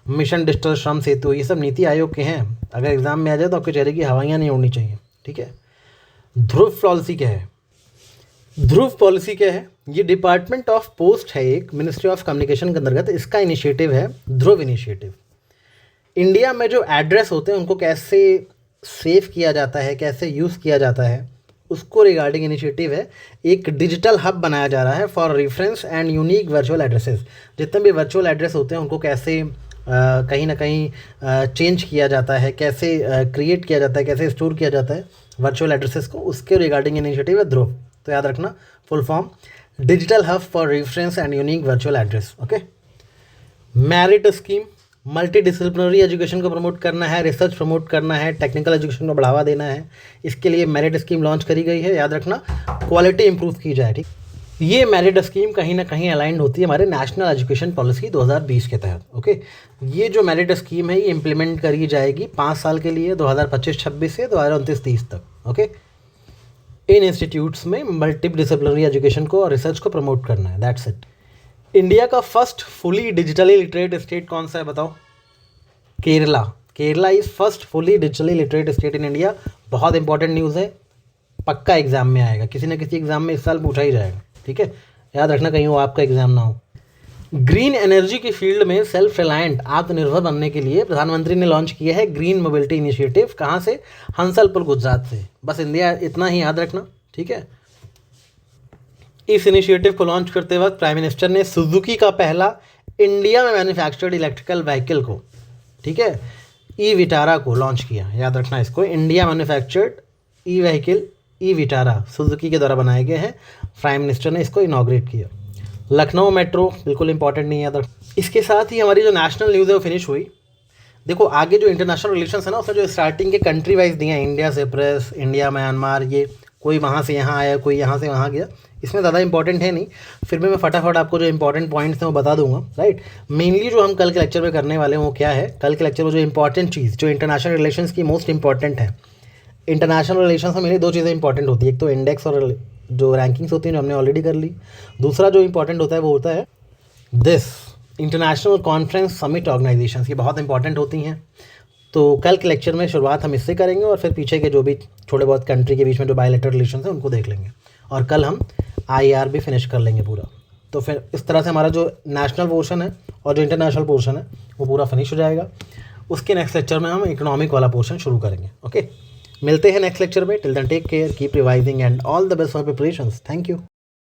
मिशन डिजिटल श्रम सेतु, ये सब नीति आयोग के हैं। अगर एग्जाम में आ जाए तो आपके चेहरे की हवाइयाँ नहीं उड़नी चाहिए, ठीक है। ध्रुव पॉलिसी क्या है? ध्रुव पॉलिसी क्या है? ये डिपार्टमेंट ऑफ पोस्ट है, एक मिनिस्ट्री ऑफ कम्युनिकेशन के अंतर्गत, इसका इनिशिएटिव है ध्रुव इनिशिएटिव। इंडिया में जो एड्रेस होते हैं उनको कैसे सेव किया जाता है, कैसे यूज़ किया जाता है, उसको रिगार्डिंग इनिशिएटिव है। एक डिजिटल हब बनाया जा रहा है for reference and unique virtual addresses. जितने भी वर्चुअल एड्रेस होते हैं उनको कैसे कहीं ना कहीं चेंज किया जाता है, कैसे क्रिएट किया जाता है, कैसे स्टोर किया जाता है वर्चुअल एड्रेसेस को, उसके रिगार्डिंग इनिशिएटिव है ध्रुव। तो याद रखना full form, digital hub for reference and unique virtual address, okay. Merit scheme, multi disciplinary education को प्रमोट करना है, रिसर्च प्रमोट करना है, टेक्निकल एजुकेशन को बढ़ावा देना है, इसके लिए मेरिट स्कीम लॉन्च करी गई है। याद रखना क्वालिटी इंप्रूव की जाए, ठीक। ये मेरिट स्कीम कहीं ना कहीं अलाइंड होती है हमारे नेशनल एजुकेशन पॉलिसी 2020 के तहत, ओके। ये जो मेरिट स्कीम है ये इम्प्लीमेंट करी जाएगी 5 साल के लिए, 2025-26 से 2029-30 तक, ओके। इन इंस्टीट्यूट्स में मल्टी डिसिप्लिनरी एजुकेशन को और रिसर्च को प्रमोट करना है, दैट्स इट। इंडिया का first fully digitally literate state कौन सा है बताओ? Kerala. Kerala is first fully digitally literate state in India. बहुत इंपॉर्टेंट न्यूज़ है, पक्का एग्जाम में आएगा, किसी न किसी एग्जाम में इस साल पूछा ही जाएगा, ठीक है। याद रखना कहीं वो आपका एग्जाम ना हो। ग्रीन एनर्जी की फील्ड में सेल्फ रिलायंट, आत्मनिर्भर बनने के लिए प्रधानमंत्री ने लॉन्च किया है ग्रीन मोबिलिटी इनिशिएटिव। कहाँ से? हंसलपुर, गुजरात से। बस इंडिया इतना ही याद रखना, ठीक है। इस इनिशिएटिव को लॉन्च करते वक्त प्राइम मिनिस्टर ने सुजुकी का पहला इंडिया में मैन्युफैक्चर्ड इलेक्ट्रिकल व्हीकल को, ठीक है, ई विटारा को लॉन्च किया। याद रखना इसको, India manufactured e vehicle, e Vitara Suzuki के द्वारा बनाए गए हैं। प्राइम मिनिस्टर ने इसको इनॉग्रेट किया। लखनऊ मेट्रो बिल्कुल इंपॉर्टेंट नहीं है, याद रख। इसके साथ ही हमारी जो नेशनल न्यूज़ है वो फिनिश हुई। देखो आगे जो इंटरनेशनल रिलेशंस है ना, उसमें जो स्टार्टिंग के कंट्री वाइज दिए हैं, इंडिया से प्रेस, इंडिया म्यांमार, ये कोई वहाँ से यहाँ आया, कोई यहाँ से वहाँ गया, इसमें ज़्यादा इंपॉर्टेंट है नहीं। फिर भी मैं फटाफट आपको जो इंपॉर्टेंट पॉइंट्स हैं वो बता दूंगा, राइट। मेनली जो हम कल के लेक्चर में करने वाले हैं वो क्या है? कल के लेक्चर में जो इंपॉर्टेंट चीज़ जो इंटरनेशनल रिलेशंस की मोस्ट इंपॉर्टेंट है, इंटरनेशनल रिलेशंस में मेरी 2 चीज़ें इंपॉर्टेंट होती है। एक तो इंडेक्स और जो रैंकिंग्स होती हैं जो हमने ऑलरेडी कर ली। दूसरा जो इंपॉर्टेंट होता है वो होता है this international conference summit organisation, ये बहुत इंपॉर्टेंट होती हैं। तो कल के लेक्चर में शुरुआत हम इससे करेंगे और फिर पीछे के जो भी थोड़े बहुत कंट्री के बीच में जो बायलैटरल रिलेशन है उनको देख लेंगे, और कल हम IR भी फिनिश कर लेंगे पूरा। तो फिर इस तरह से हमारा जो नेशनल पोर्शन है और जो इंटरनेशनल पोर्शन है वो पूरा फिनिश हो जाएगा। उसके नेक्स्ट लेक्चर में हम इकोनॉमिक वाला पोर्शन शुरू करेंगे, ओके। मिलते हैं नेक्स्ट लेक्चर में। Till then take care, keep revising and all the best for preparations. Thank you.